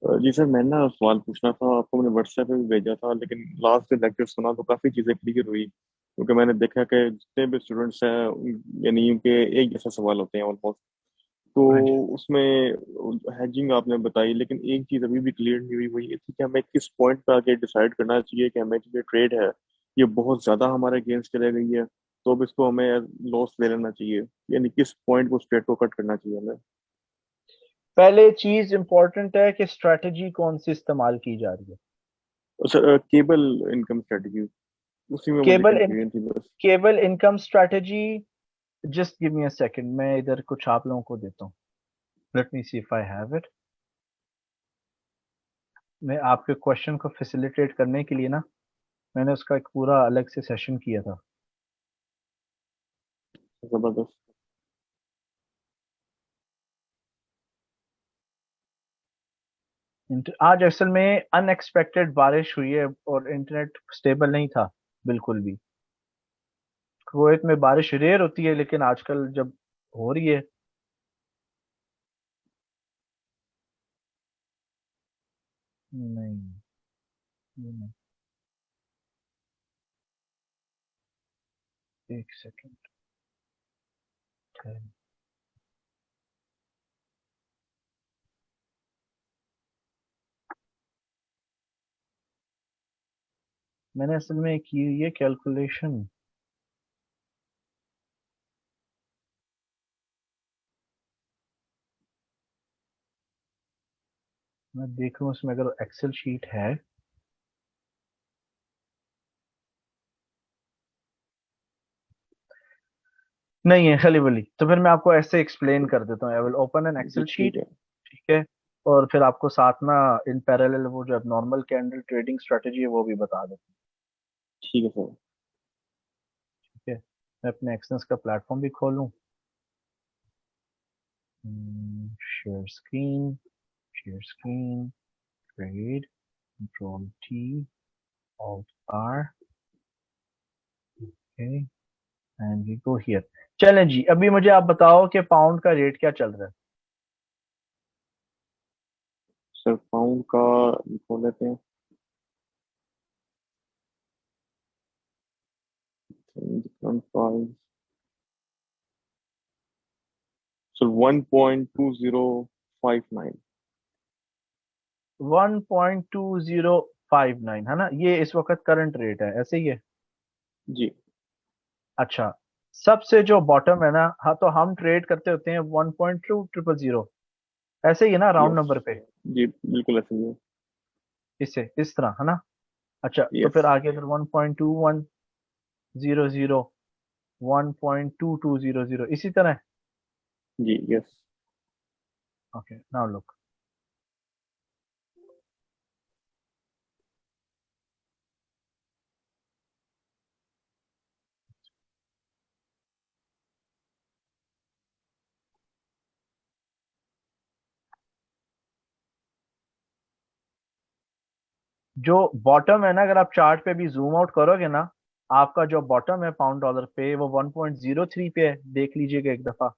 Speaker 4: जी सर, मैं ना सवाल पूछना था आपको। मैंने व्हाट्सएप पे भी भेजा था, लेकिन लास्ट में लेक्चर सुना तो काफ़ी चीज़ें क्लियर हुई, क्योंकि मैंने देखा कि जितने भी स्टूडेंट्स हैं यानी उनके एक जैसा सवाल होते हैं ऑलमोस्ट। तो
Speaker 1: हाँ जी।
Speaker 4: उसमें हैजिंग आपने बताई, लेकिन एक चीज़ अभी भी क्लियर नहीं हुई, वो ये थी कि हमें किस पॉइंट पे आके डिसाइड करना चाहिए कि हमें जो ट्रेड है ये बहुत ज़्यादा हमारे अगेंस्ट चले गई है, तो अब इसको हमें लॉस ले लेना चाहिए। यानी किस पॉइंट को ट्रेड को कट करना चाहिए हमें?
Speaker 1: पहले चीज इंपॉर्टेंट है कि स्ट्रैटेजी कौन सी इस्तेमाल की जा रही है।
Speaker 4: सर, केबल इनकम स्ट्रेटजी, उसी में मुझे
Speaker 1: केबल इन,
Speaker 4: कंफ्यूजन थी बस।
Speaker 1: Cable income strategy. Just give me a second, मैं इधर कुछ आप लोगों को देता हूँ। Let me see if I have it. मैं आपके क्वेश्चन को फैसिलिटेट करने के लिए ना, मैंने उसका एक पूरा अलग से सेशन किया था।
Speaker 4: जबरदस्त।
Speaker 1: आज असल में अनएक्सपेक्टेड बारिश हुई है और इंटरनेट स्टेबल नहीं था बिल्कुल भी। कुवैत में बारिश रेयर होती है, लेकिन आजकल जब हो रही है। नहीं, ये नहीं। एक सेकंड। मैंने असल में की ये कैलकुलेशन। मैं देख रहा हूँ उसमें अगर एक्सेल शीट है। नहीं है खली बली, तो फिर मैं आपको ऐसे एक्सप्लेन कर देता हूँ। I will open an
Speaker 4: G
Speaker 1: Excel
Speaker 4: ठीक
Speaker 1: शीट,
Speaker 4: है।
Speaker 1: ठीक है? और फिर आपको साथ ना इन पैरेलल वो जो नॉर्मल कैंडल ट्रेडिंग स्ट्रेटेजी है वो भी बता देता हूँ,
Speaker 4: ठीक है सर।
Speaker 1: ठीक है? मैं अपने एक्सेंस का प्लेटफॉर्म भी खोलूँ। Share screen, share screen, trade, control T, alt R, okay, and we go here. चलें जी, अभी मुझे आप बताओ कि पाउंड का रेट क्या चल रहा है।
Speaker 4: सर पाउंड का खोल लेते हैं। सर 1.2059।
Speaker 1: 1.2059 है ना, ये इस वक्त करंट रेट है, ऐसे ही है?
Speaker 4: जी।
Speaker 1: अच्छा, सबसे जो बॉटम है ना, हाँ, तो हम ट्रेड करते होते हैं 1.2000, ऐसे ही है ना, राउंड
Speaker 4: यस।
Speaker 1: नंबर पे।
Speaker 4: जी बिल्कुल ऐसे ही है।
Speaker 1: इससे इस तरह है ना। अच्छा तो
Speaker 4: यस
Speaker 1: फिर आगे अगर 1.2100 1.2200 इसी तरह।
Speaker 4: जी यस
Speaker 1: ओके नाउ लुक, जो बॉटम है ना, अगर आप चार्ट पे भी जूम आउट करोगे ना, आपका जो बॉटम है पाउंड डॉलर पे वो 1.03 पे है, देख लीजिएगा एक दफा।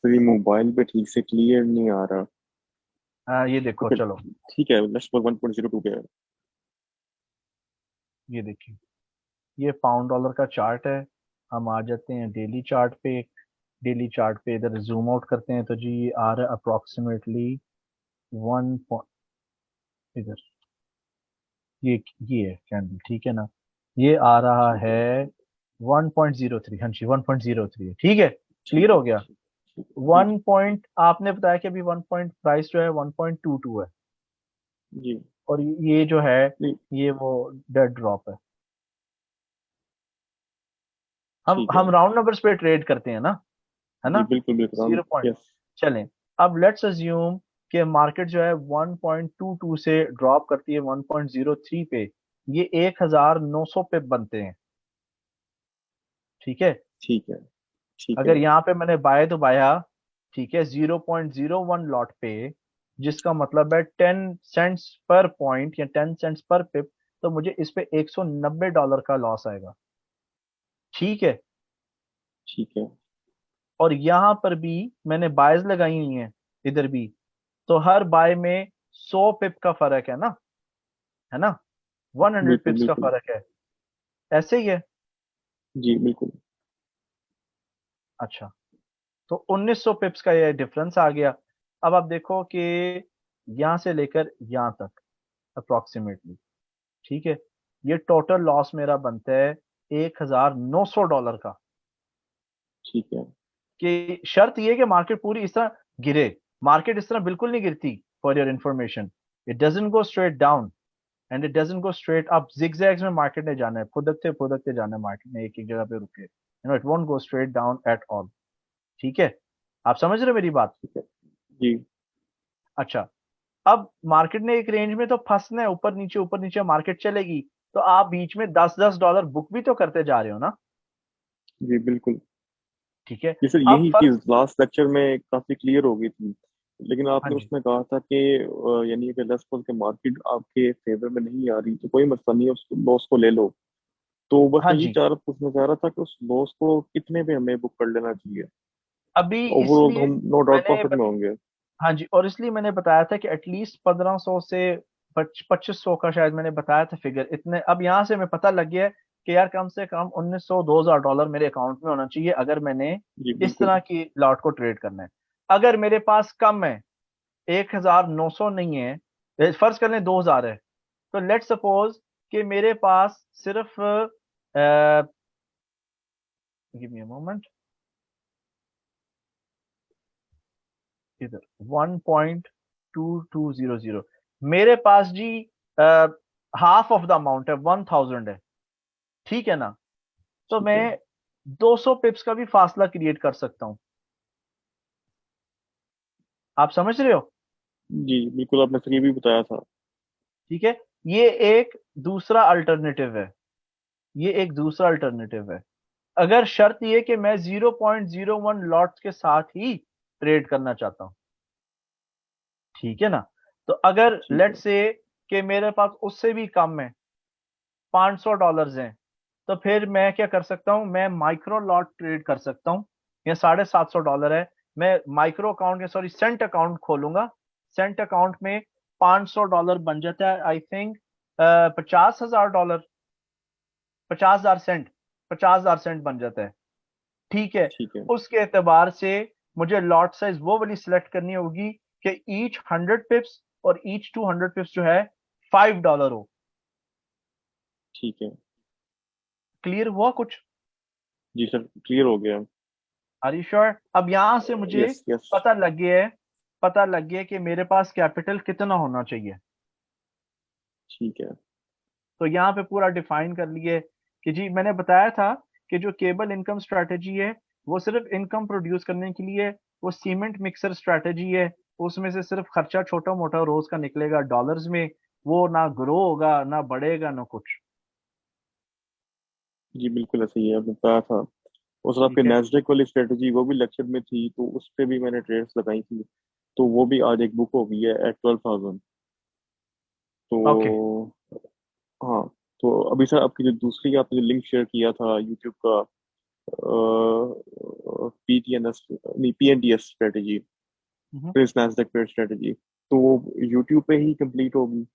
Speaker 4: तो ये मोबाइल पे ठीक से क्लियर नहीं आ रहा।
Speaker 1: ये देखो
Speaker 4: ओके
Speaker 1: चलो,
Speaker 4: ठीक है, लेट्स सपोज 1.02 पे है।
Speaker 1: ये देखिए, ये पाउंड डॉलर का चार्ट है। हम आ जाते हैं डेली चार्ट पे। डेली चार्ट पे इधर जूम आउट करते हैं तो जी ये आ रहा है अप्रोक्सीमेटली वन, इधर ये है कैंडल, ठीक है ना, ये आ रहा
Speaker 4: ठीक
Speaker 1: है
Speaker 4: है
Speaker 1: 1.03। हाँ जी 1.03 है, ठीक है, क्लियर
Speaker 4: ठीक है
Speaker 1: हो गया।
Speaker 4: ठीक ठीक है जी
Speaker 1: 1 पॉइंट आपने बताया कि अभी 1 पॉइंट प्राइस जो है 1.22 है,
Speaker 4: जी
Speaker 1: और ये जो है
Speaker 4: जी
Speaker 1: ये वो डेड ड्रॉप है। हम
Speaker 4: ठीक है
Speaker 1: हम राउंड नंबर्स पे ट्रेड करते हैं ना, है
Speaker 4: जी
Speaker 1: ना,
Speaker 4: बिल्कुल बिल्कुल
Speaker 1: 0 पॉइंट।
Speaker 4: यस
Speaker 1: चलें, अब लेट्स अज्यूम कि मार्केट जो है 1.22 से ड्रॉप करती है 1.03 पे, ये 1900 पे बनते हैं, ठीक है।
Speaker 4: ठीक है ठीक है
Speaker 1: अगर यहाँ पे मैंने बाय तो बाया, ठीक है, 0.01 लॉट पे, जिसका मतलब है 10 सेंट्स पर पॉइंट या 10 सेंट्स पर पिप, तो मुझे इस पे $190 का लॉस आएगा, ठीक है।
Speaker 4: ठीक है
Speaker 1: और यहाँ पर भी मैंने बायज लगाई हुई हैं, इधर भी, तो हर बाय में 100 पिप का फर्क है ना, 100
Speaker 4: बिल्कुल
Speaker 1: पिप्स का
Speaker 4: बिल्कुल
Speaker 1: फर्क है, ऐसे ही है।
Speaker 4: जी बिल्कुल
Speaker 1: अच्छा, तो 1900 पिप्स का ये डिफरेंस आ गया। अब आप देखो कि यहाँ से लेकर यहाँ तक अप्रोक्सीमेटली, ठीक है, ये टोटल लॉस मेरा बनता है $1900 का।
Speaker 4: ठीक है
Speaker 1: कि शर्त ये कि मार्केट पूरी इस तरह गिरे, मार्केट इस तरह बिल्कुल नहीं गिरती, for your information, it doesn't go straight down and it doesn't go straight up, zigzags में मार्केट ने जाना है, फुदकते जाना है मार्केट ने, एक एक जगह पे रुके, it won't go straight down at all, ठीक है। आप समझ रहे हो मेरी बात?
Speaker 4: ठीक है जी
Speaker 1: अच्छा, अब मार्केट ने एक रेंज में तो फंसना है, ऊपर नीचे मार्केट चलेगी, तो आप बीच में $10 बुक भी तो करते जा रहे हो ना,
Speaker 4: जी बिल्कुल।
Speaker 1: ठीक है।
Speaker 4: ये सर
Speaker 1: अब
Speaker 4: यही
Speaker 1: फर्क,
Speaker 4: चीज लास्ट लेक्चर में काफी क्लियर हो गई थी, लेकिन
Speaker 1: हाँ
Speaker 4: आपने
Speaker 1: जी,
Speaker 4: उसमें कहा था कि यानी कि लेट्स सपोज के मार्केट आपके फेवर में नहीं आ रही तो कोई मसला नहीं है, उस लॉस को ले लो। तो बस
Speaker 1: हाँ
Speaker 4: मैं ये
Speaker 1: जी,
Speaker 4: पूछना चाह रहा था कि उस लॉस को कितने पे हमें बुक कर लेना चाहिए।
Speaker 1: अभी
Speaker 4: ओवरऑल तो
Speaker 1: इसलिए
Speaker 4: हम नो डाउट
Speaker 1: मैंने
Speaker 4: प्रॉफिट में होंगे।
Speaker 1: हाँ जी, और इसलिए मैंने बताया था कि एटलीस्ट 1500 से 2500 का शायद मैंने बताया था फिगर इतने। अब यहाँ से मैं पता लग गया है कि यार कम से कम 1900 $2000 मेरे अकाउंट में होना चाहिए अगर मैंने
Speaker 4: जी
Speaker 1: इस
Speaker 4: बिल्कुल
Speaker 1: तरह की लॉट को ट्रेड करना है। अगर मेरे पास कम है, 1900 नहीं है, फर्ज कर लें 2000 है, तो लेट सपोज कि मेरे पास सिर्फ गिव मी अ मोमेंट, इधर 1.2200, मेरे पास जी हाफ ऑफ द अमाउंट है, 1000 है, ठीक है ना, तो
Speaker 4: ठीक
Speaker 1: मैं
Speaker 4: है
Speaker 1: 200 पिप्स का भी फासला क्रिएट कर सकता हूं। आप समझ रहे हो?
Speaker 4: जी बिल्कुल, आपने सर ये भी बताया था।
Speaker 1: ठीक है, ये एक दूसरा अल्टरनेटिव है, ये एक दूसरा अल्टरनेटिव है, अगर शर्त ये कि मैं 0.01 लॉट्स के साथ ही ट्रेड करना चाहता हूं, ठीक है ना। तो अगर
Speaker 4: ठीक
Speaker 1: लेट
Speaker 4: है
Speaker 1: से कि मेरे पास उससे भी कम है, $500 हैं, तो फिर मैं क्या कर सकता हूं, मैं माइक्रो लॉट ट्रेड कर सकता हूं, या $750 है, मैं माइक्रो अकाउंट या सॉरी सेंट अकाउंट खोलूंगा, सेंट अकाउंट में $500 बन जाता है, आई थिंक $50,000, 50,000 सेंट, 50,000 सेंट बन जाता है, ठीक है।
Speaker 4: ठीक है
Speaker 1: उसके एतबार से मुझे लॉट साइज वो वाली सिलेक्ट करनी होगी कि ईच 100 पिप्स और ईच 200 पिप्स जो है $5 हो।
Speaker 4: ठीक है
Speaker 1: क्लियर हुआ कुछ?
Speaker 4: जी सर, क्लियर हो गया।
Speaker 1: Are you sure? अब यहाँ से मुझे
Speaker 4: यस यस।
Speaker 1: पता लग गया कि मेरे पास कैपिटल कितना होना चाहिए।
Speaker 4: ठीक है।
Speaker 1: तो यहाँ पे पूरा डिफाइन कर लिए कि जी मैंने बताया था कि जो केबल इनकम स्ट्रैटेजी है वो सिर्फ इनकम प्रोड्यूस करने के लिए, वो सीमेंट मिक्सर स्ट्रैटेजी है, उसमें से सिर्फ खर्चा छोटा मोटा रोज का निकलेगा डॉलर्स में, वो ना ग्रो होगा ना बढ़ेगा ना कुछ।
Speaker 4: जी बिल्कुल ऐसे ही है, आपने बताया था। और सर आपके
Speaker 1: ठीक है।
Speaker 4: नैस्डैक वाली स्ट्रेटजी वो भी लेक्चर में थी, तो उस पे भी मैंने ट्रेड्स लगाई थी, तो वो भी आज एक बुक हो गई है एट 12,000।
Speaker 1: ओके।
Speaker 4: तो हाँ, तो अभी सर आपकी जो दूसरी आपने जो लिंक शेयर किया था यूट्यूब का, PTNS नहीं PNDS strategy, Prince Nasdaq pair strategy, तो वो यूट्यूब पे ही कंप्लीट होगी?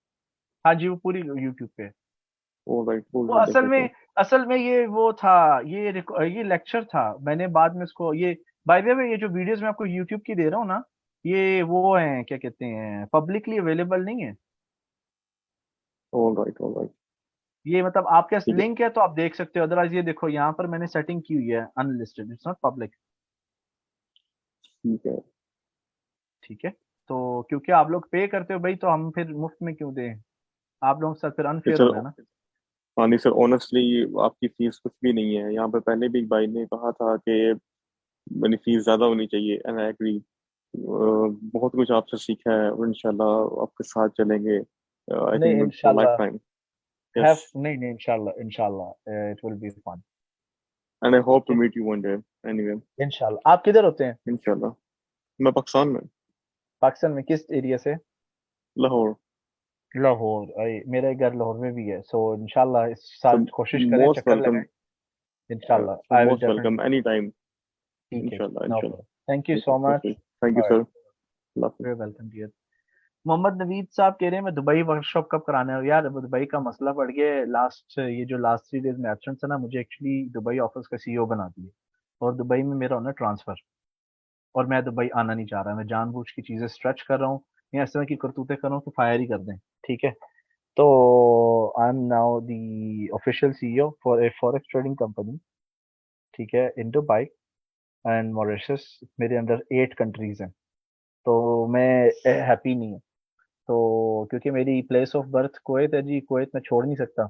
Speaker 1: हाँ जी वो पूरी यूट्यूब पे है।
Speaker 4: ऑलराइट,
Speaker 1: वो
Speaker 4: वो देख लेते हैं।
Speaker 1: असल में ये वो था, ये लेक्चर था, मैंने बाद में इसको ये, बाय द वे ये जो वीडियोस मैं आपको यूट्यूब की दे रहा हूँ ना, ये वो हैं क्या कहते हैं, पब्लिकली अवेलेबल नहीं है।
Speaker 4: Alright alright.
Speaker 1: ये मतलब आपके
Speaker 4: ठीक है।
Speaker 1: लिंक है तो आप देख सकते हो, अदरवाइज ये देखो यहाँ पर मैंने सेटिंग की हुई है अनलिस्टेड, इट्स नॉट पब्लिक।
Speaker 4: ठीक है।
Speaker 1: ठीक है। तो क्योंकि आप लोग पे करते हो भाई, तो हम फिर मुफ्त में क्यों दें, आप लोगों के साथ फिर
Speaker 4: ये
Speaker 1: अनफेयर
Speaker 4: सर,
Speaker 1: हो रहा है ना।
Speaker 4: हाँ नहीं सर, ऑनेस्टली आपकी फीस कुछ भी नहीं है। यहाँ पे पहले भी एक भाई ने कहा था कि मेरी फीस ज्यादा होनी चाहिए, एंड आई एग्री। बहुत कुछ आपसे सीखा है और इंशाल्लाह आपके साथ चलेंगे, आई
Speaker 1: नहीं
Speaker 4: थिंक फॉर लाइफ
Speaker 1: इंशाल्लाह,
Speaker 4: टाइम।
Speaker 1: Have
Speaker 4: yes.
Speaker 1: नहीं नहीं इंशाल्लाह इंशाल्लाह it will be fun.
Speaker 4: And I hope
Speaker 1: ठीक
Speaker 4: टू
Speaker 1: है।
Speaker 4: Meet you one day. Anyway.
Speaker 1: इंशाल्लाह। आप किधर होते हैं?
Speaker 4: इंशाल्लाह। मैं पाकिस्तान में,
Speaker 1: पाकिस्तान में किस एरिया से?
Speaker 4: लाहौर।
Speaker 1: लाहौर। मेरा एक घर लाहौर में भी है, सो इंशाल्लाह इस
Speaker 4: सो
Speaker 1: साल कोशिश करें
Speaker 4: मोस्ट
Speaker 1: चक्कर
Speaker 4: वेलकम।
Speaker 1: लगाएं। इंशाल्लाह
Speaker 4: so
Speaker 1: I will
Speaker 4: most welcome
Speaker 1: definitely.
Speaker 4: Any time.
Speaker 1: ठीक है।
Speaker 4: इंशाल्लाह
Speaker 1: नो
Speaker 4: इंशाल्लाह।
Speaker 1: प्रॉब्लम, थैंक यू
Speaker 4: ठीक
Speaker 1: सो
Speaker 4: है
Speaker 1: much.
Speaker 4: Okay, thank you sir. अल्लाह हाफिज़।
Speaker 1: You welcome dear. Mohammad Naveed साहब कह रहे हैं मैं दुबई वर्कशॉप कब कराना है यार, वो दुबई का मसला पड़ गया है, लास्ट 3 डेज में एब्सेंट था ना, मुझे एक्चुअली दुबई ऑफिस का सीईओ बना दिए और दुबई में मेरा होना ट्रांसफर, और मैं दुबई आना नहीं चाह रहा, मैं जानबूझ की चीजें स्ट्रेच कर रहा हूँ या इस तरह की करतूतें कर रहा हूँ कि फायर ही कर दें। ठीक है। तो I M now the official CEO for a forex trading company. ठीक है, इन दुबई एंड मॉरिशस, मेरे अंडर 8 कंट्रीज हैं। तो मैं हैप्पी नहीं हूँ, तो क्योंकि मेरी प्लेस ऑफ बर्थ कुवैत है जी, कुवैत में छोड़ नहीं सकता।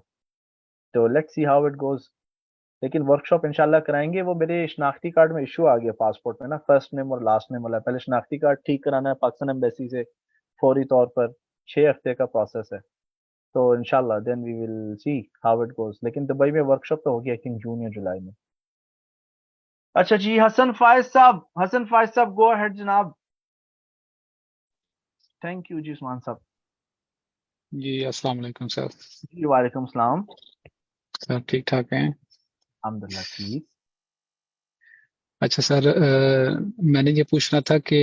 Speaker 1: तो let's see how it goes. लेकिन वर्कशॉप इंशाल्लाह कराएंगे। वो मेरे शनाख्ती कार्ड में इशू आ गया पासपोर्ट में ना, फर्स्ट नेम और लास्ट नेम वाला, पहले शनाख्ती कार्ड ठीक कराना है पाकिस्तान एम्बेसी से फौरी तौर पर, 6 हफ्ते का प्रोसेस है। तो इंशाल्लाह then we will see how it goes. लेकिन दुबई में वर्कशॉप तो होगी आई थिंक जून या जुलाई में। अच्छा जी, हसन फायज साहब गो अहेड जनाब। थैंक यू जी उस्मान साहब।
Speaker 5: जी अस्सलाम वालेकुम सर।
Speaker 1: जी वालेकुम सलाम।
Speaker 5: सर ठीक ठाक हैं?
Speaker 1: अल्हम्दुलिल्लाह ठीक।
Speaker 5: अच्छा सर, मैंने ये पूछना था कि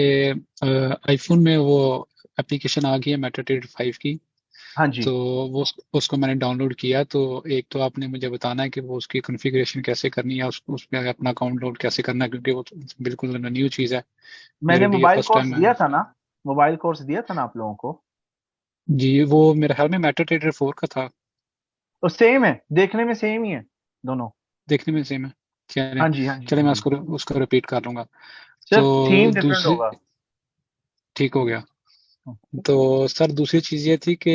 Speaker 5: आईफोन में वो एप्लीकेशन आ गई है मेटाट्रेडर 5 की।
Speaker 1: हाँ जी।
Speaker 5: तो वो उसको मैंने डाउनलोड किया। तो एक तो आपने मुझे बताना है कि वो उसकी कॉन्फ़िगरेशन कैसे करनी है, उसमें अपना अकाउंट लोड कैसे करना है, क्योंकि वो तो बिल्कुल न्यू चीज़ है
Speaker 1: मैंने
Speaker 5: मेरे लिए,
Speaker 1: मोबाइल
Speaker 5: फर्स्ट
Speaker 1: कोर्स
Speaker 5: टाइम है।
Speaker 1: दिया था ना, मोबाइल कोर्स दिया था ना आप लोगों को।
Speaker 5: जी वो मेरे ख्याल में मेटाट्रेडर 4 का था।
Speaker 1: तो सेम है, देखने में सेम ही है दोनों।
Speaker 5: देखने में सेम है। चले
Speaker 1: हाँ जी हाँ जी
Speaker 5: चले
Speaker 1: हाँ
Speaker 5: मैं
Speaker 1: जी।
Speaker 5: उसको उसको रिपीट कर लूंगा।
Speaker 1: सिर्फ
Speaker 5: तो
Speaker 1: थीम डिफरेंट
Speaker 5: दूसरी,
Speaker 1: होगा।
Speaker 5: ठीक हो गया। तो सर दूसरी चीज़ ये थी कि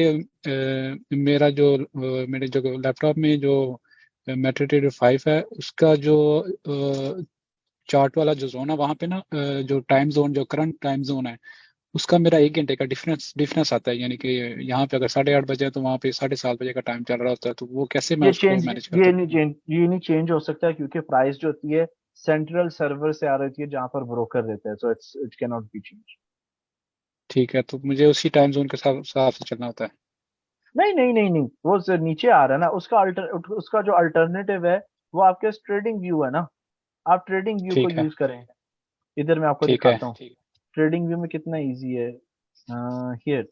Speaker 5: मेरे जो लैपटॉप में जो मेटाट्रेडर 5 है, उसका जो चार्ट वाला जो जोन है वहाँ पे ना, जो टाइम जोन, जो करंट टाइम जोन है, उसका मेरा 1 घंटे का डिफरेंस आता है। यानी कि यहाँ पे अगर 8:30 बजे है तो वहाँ पे 7:30 बजे का टाइम चल रहा होता है। तो वो कैसे मैं उसको मैनेज करता हूँ?
Speaker 1: ये नहीं चेंज हो सकता क्योंकि प्राइस जो होती है सेंट्रल सर्वर से आ रही होती है जहाँ पर ब्रोकर रहता है, so it can not be change.
Speaker 5: ठीक है, तो मुझे उसी टाइम जोन के हिसाब से चलना होता है।
Speaker 1: नहीं नहीं नहीं नहीं, वो नीचे आ रहा है ना, उसका जो अल्टरनेटिव है वो आपके ट्रेडिंग व्यू है ना, आप ट्रेडिंग व्यू को
Speaker 5: ठीक है।
Speaker 1: यूज करें। इधर मैं आपको
Speaker 5: ठीक है।
Speaker 1: दिखाता हूँ ट्रेडिंग व्यू में कितना इजी है। हियर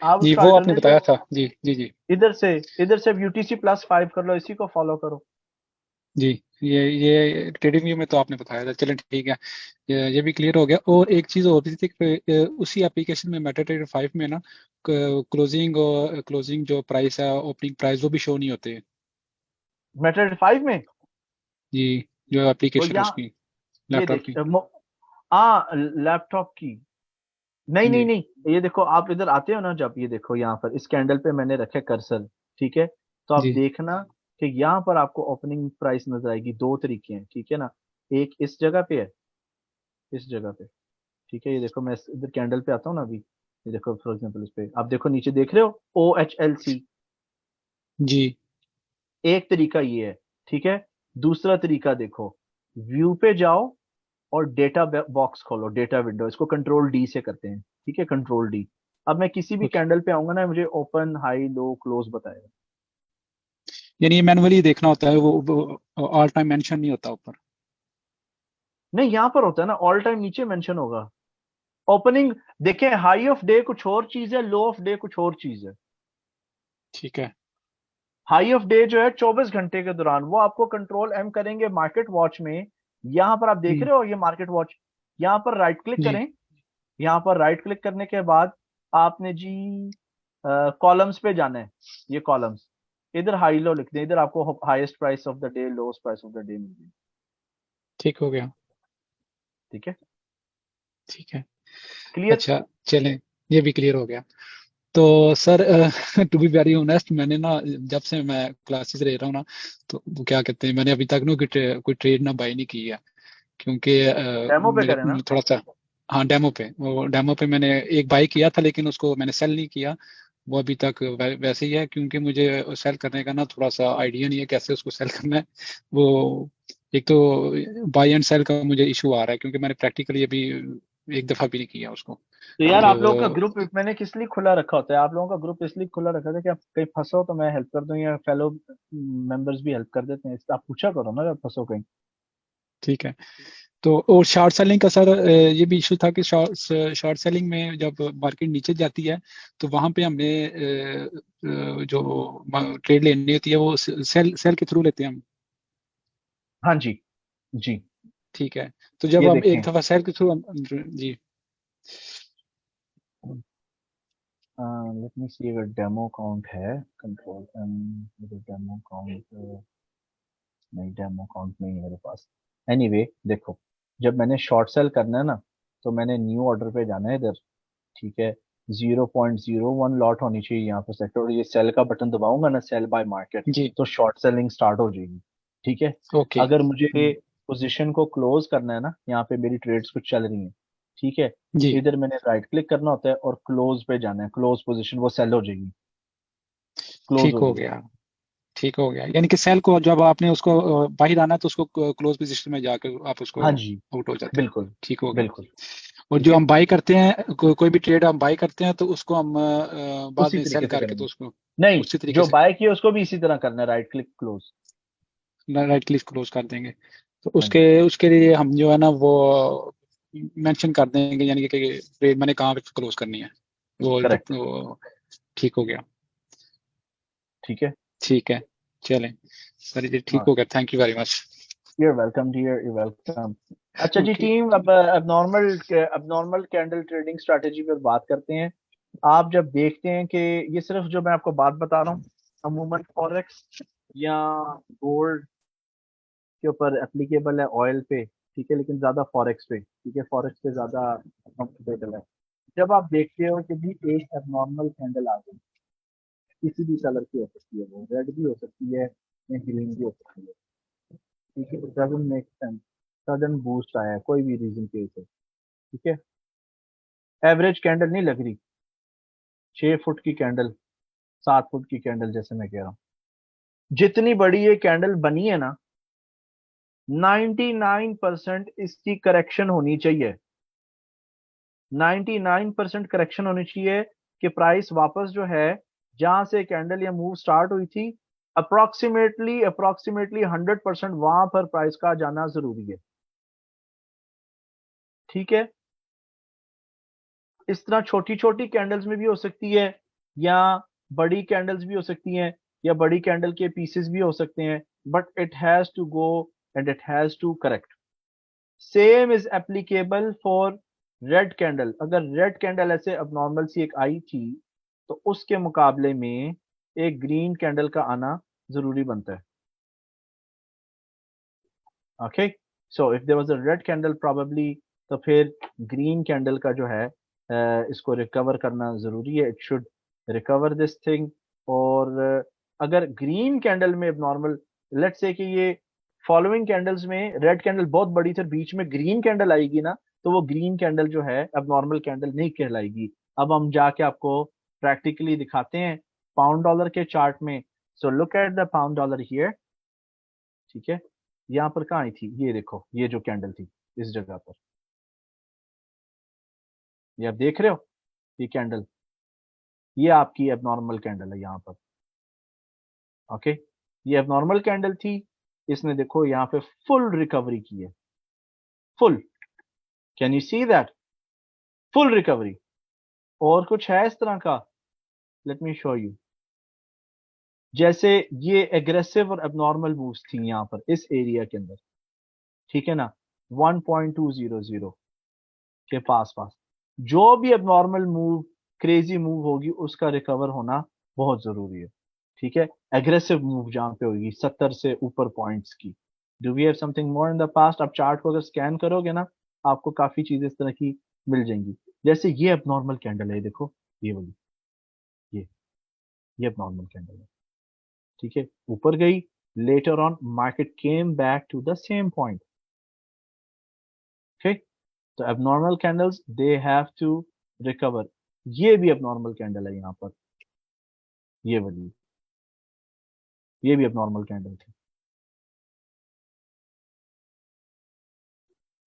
Speaker 1: आप
Speaker 5: जी
Speaker 1: उसका
Speaker 5: वो आपने बताया
Speaker 1: अल्टरनेटिव,
Speaker 5: था। जी जी जी।
Speaker 1: इधर से UTC+5 कर लो, इसी को फॉलो करो।
Speaker 5: जी ये ट्रेडिंग व्यू में तो आपने बताया था। चलें ठीक है, ये भी क्लियर हो गया। और एक चीज़ और भी थी कि उसी एप्लीकेशन में मेटाट्रेडर 5 में ना क्लोजिंग जो प्राइस है, ओपनिंग प्राइस, वो भी शो नहीं होते।
Speaker 1: मेथड 5 में
Speaker 5: जी जो
Speaker 1: तो
Speaker 5: एप्लीकेशन है
Speaker 1: यहाँ
Speaker 5: उसकी,
Speaker 1: ये
Speaker 5: लैपटॉप की।
Speaker 1: देखिए हाँ लैपटॉप की, नहीं नहीं
Speaker 5: जी
Speaker 1: नहीं, ये देखो आप इधर आते हो ना, जब ये देखो यहाँ पर इस कैंडल पे मैंने रखे कर्सर, ठीक है, तो आप
Speaker 5: जी
Speaker 1: देखना कि यहाँ पर आपको ओपनिंग प्राइस नजर आएगी। दो तरीके हैं, ठीक है ना, एक इस जगह पे है, इस जगह पे, ठीक है, ये देखो मैं इधर कैंडल पे आता हूँ ना अभी, ये देखो फॉर एग्जांपल इस पे आप देखो नीचे देख रहे हो OHLC,
Speaker 5: जी।
Speaker 1: एक तरीका ये है, ठीक है। दूसरा तरीका देखो, व्यू पे जाओ और डेटा बॉक्स खोलो, डेटा विंडो, इसको कंट्रोल D से करते हैं, ठीक है, कंट्रोल D। अब मैं किसी भी
Speaker 5: ओके,
Speaker 1: कैंडल पे आऊंगा ना, मुझे ओपन हाई लो क्लोज बताएगा।
Speaker 5: यानी ये मैनुअली देखना होता है, वो ऑल टाइम मेंशन नहीं होता ऊपर।
Speaker 1: नहीं यहाँ पर होता है ना, ऑल टाइम नीचे मेंशन होगा। ओपनिंग देखें, हाई ऑफ डे कुछ और चीज है, लो ऑफ डे कुछ और चीज है।
Speaker 5: ठीक है।
Speaker 1: हाई ऑफ डे जो है 24 घंटे के दौरान, वो आपको कंट्रोल M करेंगे मार्केट वॉच में। यहां पर आप देख
Speaker 5: हम्म,
Speaker 1: रहे हो ये मार्केट वॉच, यहां पर राइट क्लिक
Speaker 5: जी
Speaker 1: करें। यहां पर राइट क्लिक करने के बाद आपने जी कॉलम्स पे जाना है, ये कॉलम्स, इधर हाई लो लिख दें, इधर आपको highest price of the day, lowest price of the day meal जाएगी,
Speaker 5: ठीक हो गया।
Speaker 1: ठीक है,
Speaker 5: ठीक है।
Speaker 1: क्लियर।
Speaker 5: अच्छा, चलें, ये भी क्लियर हो गया। तो sir, to be very honest, मैंने ना जब से मैं क्लासेस ले रहा हूँ ना, तो वो क्या कहते हैं, मैंने अभी तक ना कोई ट्रेड ना बाई नहीं की है, क्योंकि
Speaker 1: डेमो पे
Speaker 5: मेरे
Speaker 1: करें ना।
Speaker 5: थोड़ा सा, हाँ डेमो पे, वो डेमो पे मैंने एक बाई किया था, लेकिन उसको मैंने सेल नहीं किया। वो अभी तक वैसे ही है, क्योंकि मुझे सेल करने का ना थोड़ा सा आइडिया नहीं है कैसे उसको सेल करना है। वो एक तो बाई एंड सेल का मुझे इशू आ रहा है, क्योंकि मैंने प्रैक्टिकली अभी एक दफा भी नहीं किया उसको।
Speaker 1: तो यार आप लोगों का
Speaker 5: तो
Speaker 1: ग्रुप मैंने किस लिए खुला रखा होता है, आप लोगों का ग्रुप इसलिए खुला रखा था कि आप कहीं फंसो तो मैं हेल्प कर दूं, या फेलो मेंबर्स भी हेल्प कर देते हैं, आप पूछा करो ना जब फंसो कहीं।
Speaker 5: ठीक है। तो और शॉर्ट सेलिंग का सर, ये भी इशू था कि शॉर्ट सेलिंग में जब मार्केट नीचे जाती है, तो वहां पे हमें जो ट्रेड लेनी होती है वो सेल सेल के थ्रू लेते हैं हम।
Speaker 1: हाँ जी, जी,
Speaker 5: ठीक है। तो जब
Speaker 1: ये
Speaker 5: हम
Speaker 1: देखें,
Speaker 5: एक दफा सेल के थ्रू हम, जी
Speaker 1: लेट मी सी अगर डेमो अकाउंट है, कंट्रोल डेमो अकाउंट, नहीं डेमो अकाउंट नहीं है मेरे पास। एनीवे देखो, जब मैंने शॉर्ट सेल करना है ना, तो मैंने न्यू ऑर्डर पे जाना है इधर, ठीक है, 0.01 लॉट होनी चाहिए यहाँ पर सेक्टर, और ये सेल का बटन दबाऊंगा ना, सेल बाय मार्केट,
Speaker 5: जी।
Speaker 1: तो शॉर्ट सेलिंग स्टार्ट हो जाएगी, ठीक है।
Speaker 5: ओके।
Speaker 1: अगर मुझे पोजीशन को क्लोज करना है ना, यहाँ पे मेरी ट्रेड्स कुछ चल रही हैं, ठीक है,
Speaker 5: जी,
Speaker 1: इधर मैंने राइट क्लिक करना होता है और क्लोज पे जाना है, क्लोज पोजीशन, वो सेल हो जाएगी, क्लोज
Speaker 5: ठीक
Speaker 1: हो
Speaker 5: हो
Speaker 1: जाएगी।
Speaker 5: गया। ठीक हो गया, यानी कि सेल को जब आपने उसको बाहर आना है, तो उसको क्लोज पोजीशन में जाकर आप उसको
Speaker 1: हाँ जी,
Speaker 5: आउट हो जाते हैं।
Speaker 1: बिल्कुल,
Speaker 5: ठीक हो गया।
Speaker 1: बिल्कुल,
Speaker 5: और
Speaker 1: ठीक
Speaker 5: जो
Speaker 1: है,
Speaker 5: हम बाई करते हैं, कोई भी ट्रेड हम बाई करते हैं, तो उसको हम बाद
Speaker 1: उसी
Speaker 5: में सेल
Speaker 1: तरीके से
Speaker 5: करके तो
Speaker 1: करेंगे।
Speaker 5: उसको
Speaker 1: नहीं,
Speaker 5: उसी तरीके
Speaker 1: जो
Speaker 5: से
Speaker 1: बाय किया उसको भी इसी तरह करना है, right click close.
Speaker 5: Right click close कर देंगे। तो
Speaker 1: हाँ
Speaker 5: उसके
Speaker 1: जी,
Speaker 5: उसके लिए हम जो है ना वो मेंशन कर देंगे, यानी कि ट्रेड मैंने कहाँ पे क्लोज करनी है,
Speaker 1: करेक्ट,
Speaker 5: वो ठीक हो गया।
Speaker 1: ठीक है,
Speaker 5: ठीक है। चलें सर, ये ठीक
Speaker 1: हाँ,
Speaker 5: हो गया, thank you very much.
Speaker 1: you're welcome dear, you're welcome। अच्छा जी
Speaker 5: ओके।
Speaker 1: टीम, अब नॉर्मल कैंडल ट्रेडिंग स्ट्रैटेजी पर बात करते हैं। आप जब देखते हैं कि ये सिर्फ जो मैं आपको बात बता रहा हूँ, अमूमन फॉरेक्स या गोल्ड के ऊपर एप्लीकेबल है, ऑयल पे, ठीक है, लेकिन ज्यादा फॉरेक्स पे, ठीक है, फॉरेक्स पे ज्यादा कंफर्टेबल है। जब आप देखते हो कि भी एक एबनॉर्मल कैंडल आ गई, किसी भी कलर की हो सकती है, वो रेड भी हो सकती है या ग्रीन भी हो सकती है, ठीक है, it doesn't make sense, sudden boost आया है कोई भी रीजन के से, ठीक है, एवरेज कैंडल नहीं लग रही, 6 फुट की कैंडल, 7 फुट की कैंडल, जैसे मैं कह रहा हूँ, जितनी बड़ी ये कैंडल बनी है ना, 99% इसकी करेक्शन होनी चाहिए, 99% करेक्शन होनी चाहिए, कि प्राइस वापस जो है, जहां से कैंडल या मूव स्टार्ट हुई थी, अप्रोक्सीमेटली 100% वहां पर प्राइस का जाना जरूरी है, ठीक है। इस तरह छोटी छोटी कैंडल्स में भी हो सकती है, या बड़ी कैंडल्स भी हो सकती हैं, या बड़ी कैंडल के पीसेस भी हो सकते हैं, but it has to go and it has to correct. Same is applicable for red candle. अगर रेड कैंडल ऐसे अब नॉर्मल सी एक आई थी, तो उसके मुकाबले में एक ग्रीन कैंडल का आना जरूरी बनता है। Okay, so if there was a red candle probably, तो फिर ग्रीन कैंडल का जो है इसको रिकवर करना जरूरी है, it should recover this thing. और अगर ग्रीन कैंडल में नॉर्मल, लेट्स से कि ये फॉलोइंग कैंडल्स में रेड कैंडल बहुत बड़ी थी, बीच में ग्रीन कैंडल आएगी ना, तो वो ग्रीन कैंडल जो है अब नॉर्मल कैंडल नहीं कहलाएगी। अब हम जाके आपको प्रैक्टिकली दिखाते हैं पाउंड डॉलर के चार्ट में। So look at the pound dollar here, ठीक है, यहाँ पर कहाँ आई थी, ये देखो, ये जो कैंडल थी इस जगह पर, ये आप देख रहे हो, ये कैंडल, ये आपकी एबनॉर्मल कैंडल है यहाँ पर। ओके, ये एबनॉर्मल कैंडल थी, इसने देखो यहाँ पे फुल रिकवरी की है, full, can you see that, full recovery. और कुछ है इस तरह का, लेट मी शो यू। जैसे ये एग्रेसिव और एबनॉर्मल मूव्स थी यहाँ पर इस एरिया के अंदर, ठीक है ना, 1.200 के पास पास, जो भी एबनॉर्मल मूव, क्रेजी मूव होगी, उसका रिकवर होना बहुत जरूरी है, ठीक है। एग्रेसिव मूव जहां पे होगी 70 से ऊपर पॉइंट्स की। Do we have something more in the past? आप चार्ट को अगर स्कैन करोगे ना, आपको काफी चीजें इस तरह की मिल जाएंगी। जैसे ये एबनॉर्मल कैंडल है, देखो ये वाली, ये ये एबनॉर्मल कैंडल है, ठीक है, ऊपर गई, later on market came back to the same point. ठीक, तो abnormal candles they have to recover. ये भी एबनॉर्मल कैंडल है यहाँ पर, ये वाली, ये भी एबनॉर्मल कैंडल थी।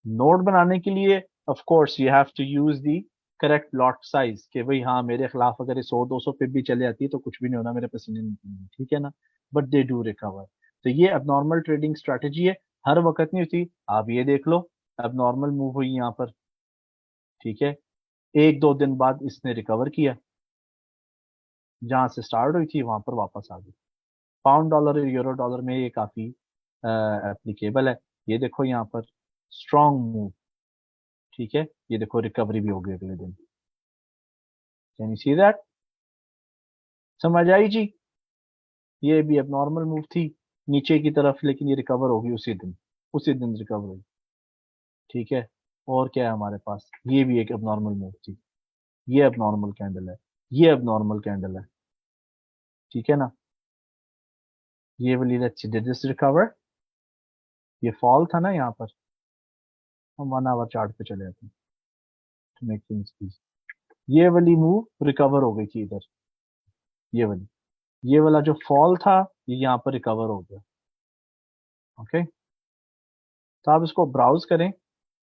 Speaker 1: नोट बनाने के लिए of course you have to use the correct lot size, कि भाई हाँ मेरे खिलाफ अगर ये 100-200 पिप भी चले जाती है तो कुछ भी नहीं होना, मेरे पसीने नहीं निकलेंगे, ठीक है ना, बट दे डू रिकवर। तो ये एबनॉर्मल ट्रेडिंग स्ट्रेटेजी है, हर वक्त नहीं होती। आप ये देख लो, एबनॉर्मल मूव हुई यहाँ पर, ठीक है, 1-2 दिन बाद इसने रिकवर किया, जहां से स्टार्ट हुई थी वहां पर वापस आ गई। पाउंड डॉलर और यूरो डॉलर में ये काफी एप्लीकेबल है। ये देखो यहाँ पर स्ट्रॉन्ग मूव, ठीक है, ये देखो रिकवरी भी हो गई अगले दिन। Can you see that? समझ आई जी? ये भी अब नॉर्मल मूव थी नीचे की तरफ, लेकिन ये रिकवर होगी उसी दिन, उसी दिन रिकवर हुई, ठीक है। और क्या है हमारे पास, ये भी एक अब नॉर्मल मूव थी, ये अब नॉर्मल कैंडल है, ये अब नॉर्मल कैंडल है, ठीक है ना। ये वाली, लेट्स डिड दिस रिकवर, ये फॉल था ना यहाँ पर, हम 1 आवर चार्ट पे चले जाते हैं टू मेक थिंग्स इजी। ये वाली मूव रिकवर हो गई थी इधर, ये वाली, ये वाला जो फॉल था ये यहाँ पर रिकवर हो गया। ओके, तो आप इसको ब्राउज करें।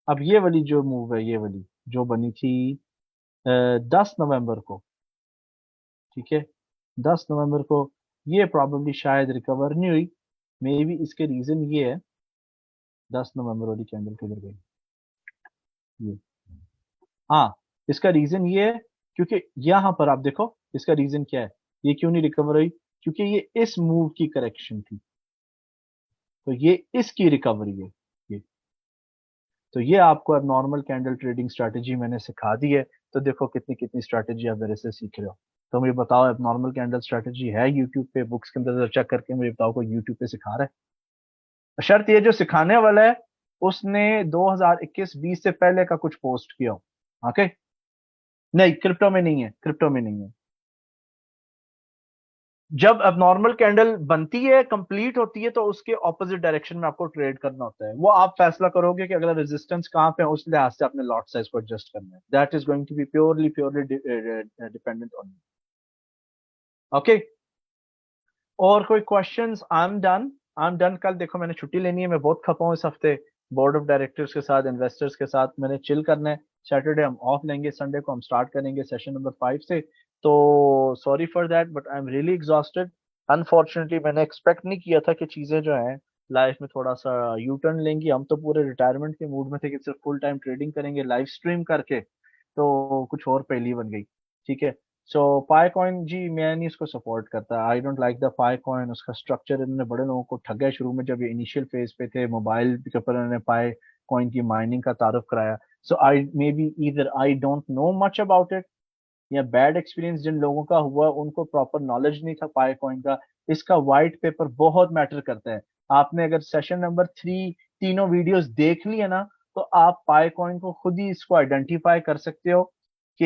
Speaker 1: अब ये वाली जो मूव है, ये वाली जो बनी थी 10 नवंबर को, ठीक है, 10 नवंबर को, ये प्रॉब्लली शायद रिकवर नहीं हुई। मे बी इसके रीजन ये है, 10 नवंबर वाली कैंडल किधर गई, ये, हाँ, इसका रीजन ये है क्योंकि यहाँ पर आप देखो इसका रीजन क्या है, ये क्यों नहीं रिकवर हुई, क्योंकि ये इस मूव की करेक्शन थी, तो ये इसकी रिकवरी है ये। तो ये आपको अब नॉर्मल कैंडल ट्रेडिंग स्ट्रैटेजी मैंने सिखा दी है। तो देखो कितनी कितनी स्ट्रैटेजी आप मेरे से सीख रहे हो। तो मुझे बताओ, अब नॉर्मल कैंडल स्ट्रैटेजी है यूट्यूब पे, बुक्स के अंदर चेक करके मुझे बताओ कोई यूट्यूब पे सिखा रहा है। शर्त ये जो सिखाने वाला है उसने 2021-20 से पहले का कुछ पोस्ट किया हो। ओके, नहीं, क्रिप्टो में नहीं है, क्रिप्टो में नहीं है। जब अब नॉर्मल कैंडल बनती है, कंप्लीट होती है, तो उसके ऑपोजिट डायरेक्शन में आपको ट्रेड करना होता है। वो आप फैसला करोगे कि अगला रेजिस्टेंस कहां पे है, उस लिहाज से अपने लॉट साइज को एडजस्ट करना है। That is going to be purely dependent on you. Okay, और कोई क्वेश्चंस? I am done. कल देखो मैंने छुट्टी लेनी है, मैं बहुत खपा हूँ इस हफ्ते, बोर्ड ऑफ डायरेक्टर्स के साथ, इन्वेस्टर्स के साथ मैंने चिल करना है। सैटरडे हम ऑफ लेंगे, संडे को हम स्टार्ट करेंगे सेशन नंबर 5 से। तो sorry for that, but I am really exhausted. Unfortunately मैंने एक्सपेक्ट नहीं किया था कि चीजें जो हैं लाइफ में थोड़ा सा यू टर्न लेंगी। हम तो पूरे रिटायरमेंट के मूड में थे कि सिर्फ फुल टाइम ट्रेडिंग करेंगे लाइव स्ट्रीम करके, तो कुछ और पहली बन गई, ठीक है। सो पाई कॉइन जी मैं नहीं इसको सपोर्ट करता, I don't like the pi coin. उसका स्ट्रक्चर, इन्होंने बड़े लोगों को ठगा शुरू में, जब ये इनिशियल फेज पे थे, मोबाइल के ऊपर इन्होंने पाई कॉइन की माइनिंग का तारुफ कराया। So I may be either I don't know much about it, या बैड एक्सपीरियंस जिन लोगों का हुआ उनको प्रॉपर नॉलेज नहीं था पाई कॉइन का। इसका व्हाइट पेपर बहुत मैटर करता है। आपने अगर सेशन नंबर 3 तीनों वीडियोस देख लिए ना, तो आप पाई कॉइन को खुद ही इसको आइडेंटिफाई कर सकते हो कि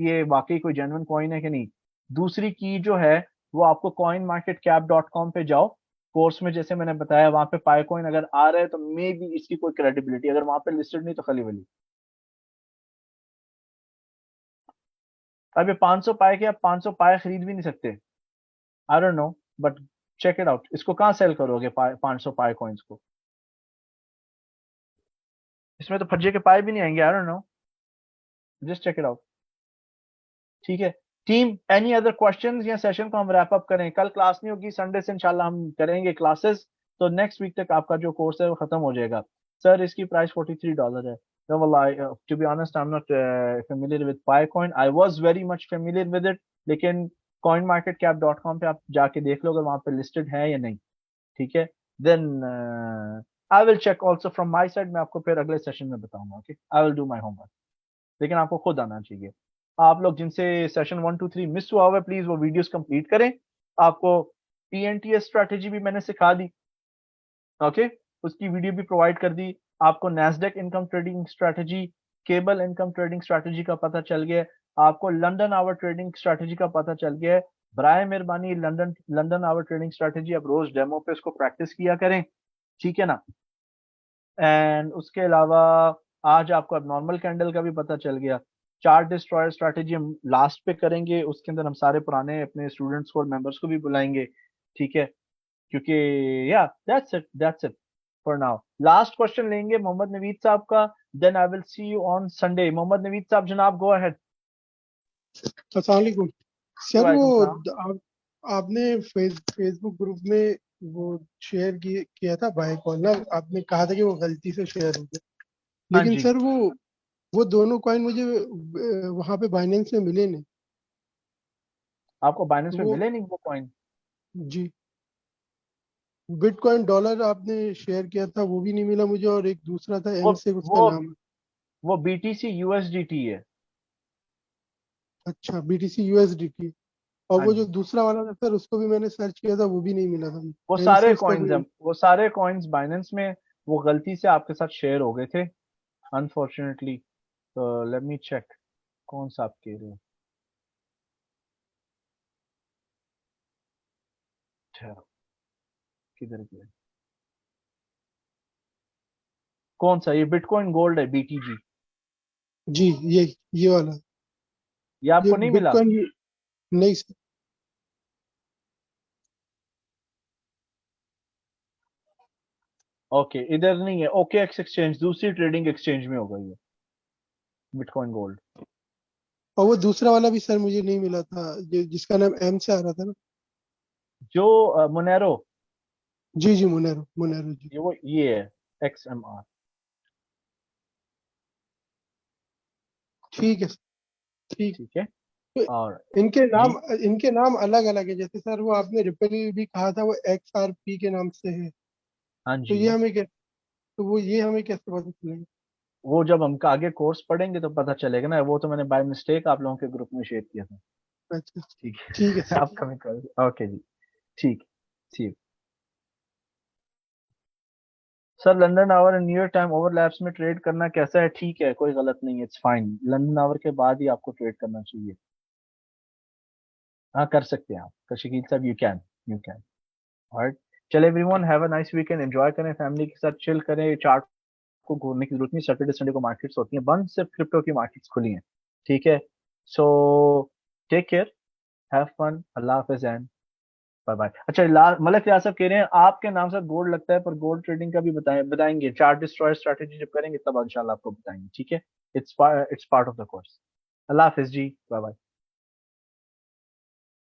Speaker 1: ये वाकई कोई जेन्युइन कॉइन है कि नहीं। दूसरी की जो है वो आपको coinmarketcap.com पे जाओ, कोर्स में जैसे मैंने बताया वहां पे पाई कॉइन अगर आ रहा है तो मे बी इसकी कोई क्रेडिबिलिटी, अगर वहां पे लिस्टेड नहीं तो खली वली। अब ये 500 पाए के आप 500 पाए खरीद भी नहीं सकते, I don't know, but check it out. इसको कहाँ सेल करोगे 500 पाए कॉइन्स को? इसमें तो फज्जे के पाए भी नहीं आएंगे, I don't know, just check it out. ठीक है टीम, एनी अदर क्वेश्चंस या सेशन को हम रैप अप करें? कल क्लास नहीं होगी, संडे से इंशाल्लाह हम करेंगे क्लासेस, तो नेक्स्ट वीक तक आपका जो कोर्स है वो खत्म हो जाएगा। सर इसकी प्राइस $43 है। No, well, to be honest, I'm not familiar with Filecoin. I was very much familiar with it, लेकिन coinmarketcap.com पे आप जाके देख लो अगर वहां पे लिस्टेड है या नहीं। ठीक है, then I will check also from my side, मैं आपको फिर अगले सेशन में बताऊंगा। Okay, I will do my homework, लेकिन आपको खुद आना चाहिए। आप लोग जिनसे सेशन 1 2 3 मिस हुआ हुआ है, प्लीज वो वीडियोस कंप्लीट करें। आपको PNTS स्ट्रैटेजी भी मैंने सिखा दी, ओके, उसकी वीडियो भी प्रोवाइड कर दी। आपको Nasdaq income trading strategy, cable income trading strategy का पता चल गया है। आपको लंदन आवर ट्रेडिंग स्ट्रैटेजी का पता चल गया है। बराए मेहरबानी लंदन आवर ट्रेडिंग स्ट्रैटेजी आप रोज डेमो पे इसको प्रैक्टिस किया करें, ठीक है ना। एंड उसके अलावा आज आपको अब नॉर्मल कैंडल का भी पता चल गया। चार्ट डिस्ट्रॉयर स्ट्रैटेजी हम लास्ट पे करेंगे, उसके अंदर हम सारे पुराने अपने स्टूडेंट्स को और मेंबर्स को भी बुलाएंगे, ठीक है, क्योंकि या that's it for now. Last question लेंगे मोहम्मद नवीद साहब का, then I will see you on Sunday. Mohammad Naveed साहब जनाब, गो अहेड।
Speaker 3: अस्सलाम वालेकुम सर। वो
Speaker 1: वालेकुम सलाम।
Speaker 3: आपने फेसबुक ग्रुप में वो शेयर किया था बाय कॉल ना, आपने कहा था कि वो गलती से शेयर हो गया,
Speaker 1: हाँ
Speaker 3: लेकिन
Speaker 1: जी,
Speaker 3: सर वो दोनों कॉइन मुझे वहां पे बाइनेंस में मिले नहीं।
Speaker 1: आपको बाइनेंस
Speaker 3: तो
Speaker 1: में
Speaker 3: वो
Speaker 1: मिले नहीं वो कॉइन?
Speaker 3: जी, बिटकॉइन डॉलर आपने शेयर किया था वो भी नहीं मिला मुझे, और एक दूसरा था
Speaker 1: वो
Speaker 3: एम से उसका
Speaker 1: वो
Speaker 3: नाम।
Speaker 1: वो BTC USDT है।
Speaker 3: अच्छा, BTC USDT। और
Speaker 1: हाँ
Speaker 3: वो जो
Speaker 1: जी,
Speaker 3: दूसरा वाला था सर, उसको भी मैंने सर्च किया था, वो भी नहीं मिला था,
Speaker 1: वो
Speaker 3: एम से
Speaker 1: सारे
Speaker 3: उसका
Speaker 1: कॉइन्स हैं,
Speaker 3: कोई।
Speaker 1: वो सारे कॉइन्स बाइनेंस में वो गलती से आपके साथ शेयर हो गए थे अनफॉर्चुनेटली। तो लेट मी चेक कौन सा आप कह रहे हो। ठहरो, किधर गया? कौन सा? ये बिटकॉइन गोल्ड है, BTG।
Speaker 3: जी, ये वाला।
Speaker 1: ये
Speaker 3: ये
Speaker 1: आपको नहीं मिला?
Speaker 3: बिटकॉइन नहीं सर।
Speaker 1: ओके, इधर नहीं है। OKX एक्सचेंज, दूसरी ट्रेडिंग एक्सचेंज में होगा ये बिटकॉइन गोल्ड।
Speaker 3: और वो दूसरा वाला भी सर मुझे नहीं मिला था, जिसका नाम एम से आ रहा था ना।
Speaker 1: जो मोनेरो,
Speaker 3: जी जी, मुनेरो मुनेरो जी।
Speaker 1: ये है XMR।
Speaker 3: ठीक है सर, ठीक।
Speaker 1: ठीक है,
Speaker 3: तो
Speaker 1: और
Speaker 3: इनके
Speaker 1: जी,
Speaker 3: नाम इनके नाम अलग अलग है, जैसे सर वो आपने रिपल भी कहा था, वो XRP के नाम से है।
Speaker 1: हाँ
Speaker 3: तो
Speaker 1: जी।
Speaker 3: ये हमें कैसे पता चलेगा?
Speaker 1: वो जब हम आगे कोर्स पढ़ेंगे तो पता चलेगा ना, वो तो मैंने बाय मिस्टेक आप लोगों के ग्रुप में शेयर किया था।
Speaker 3: अच्छा अच्छा,
Speaker 1: ठीक
Speaker 3: ठीक है
Speaker 1: है
Speaker 3: सर।
Speaker 1: आप कमेंट कर, ओके जी, ठीक, ठीक। Sir London our and New York time overlaps में ट्रेड करना कैसा है? ठीक है, कोई गलत नहीं है, इट्स फाइन। लंदन आवर के बाद ही आपको ट्रेड करना चाहिए। हाँ कर सकते हैं आप शकील साहब, यू कैन। ऑलराइट, चले everyone, have a nice weekend, enjoy करें फैमिली के साथ, चिल करें। चार्ट को घूरने की जरूरत नहीं, सैटरडे संडे को मार्केट्स होती हैं बंद, सिर्फ क्रिप्टो की मार्केट्स खुली हैं। ठीक है, so take care, have fun, Allah हाफिज एंड बाय बाय। अच्छा, मलिक रियाज साहब कह रहे हैं आपके नाम से गोल्ड लगता है, पर गोल्ड ट्रेडिंग का भी बताएंगे। चार्ट डिस्ट्रॉय स्ट्रैटेजी जब करेंगे तब इंशाल्लाह आपको बताएंगे, ठीक है। It's part of the course. Allah हाफिज जी, बाय बाय।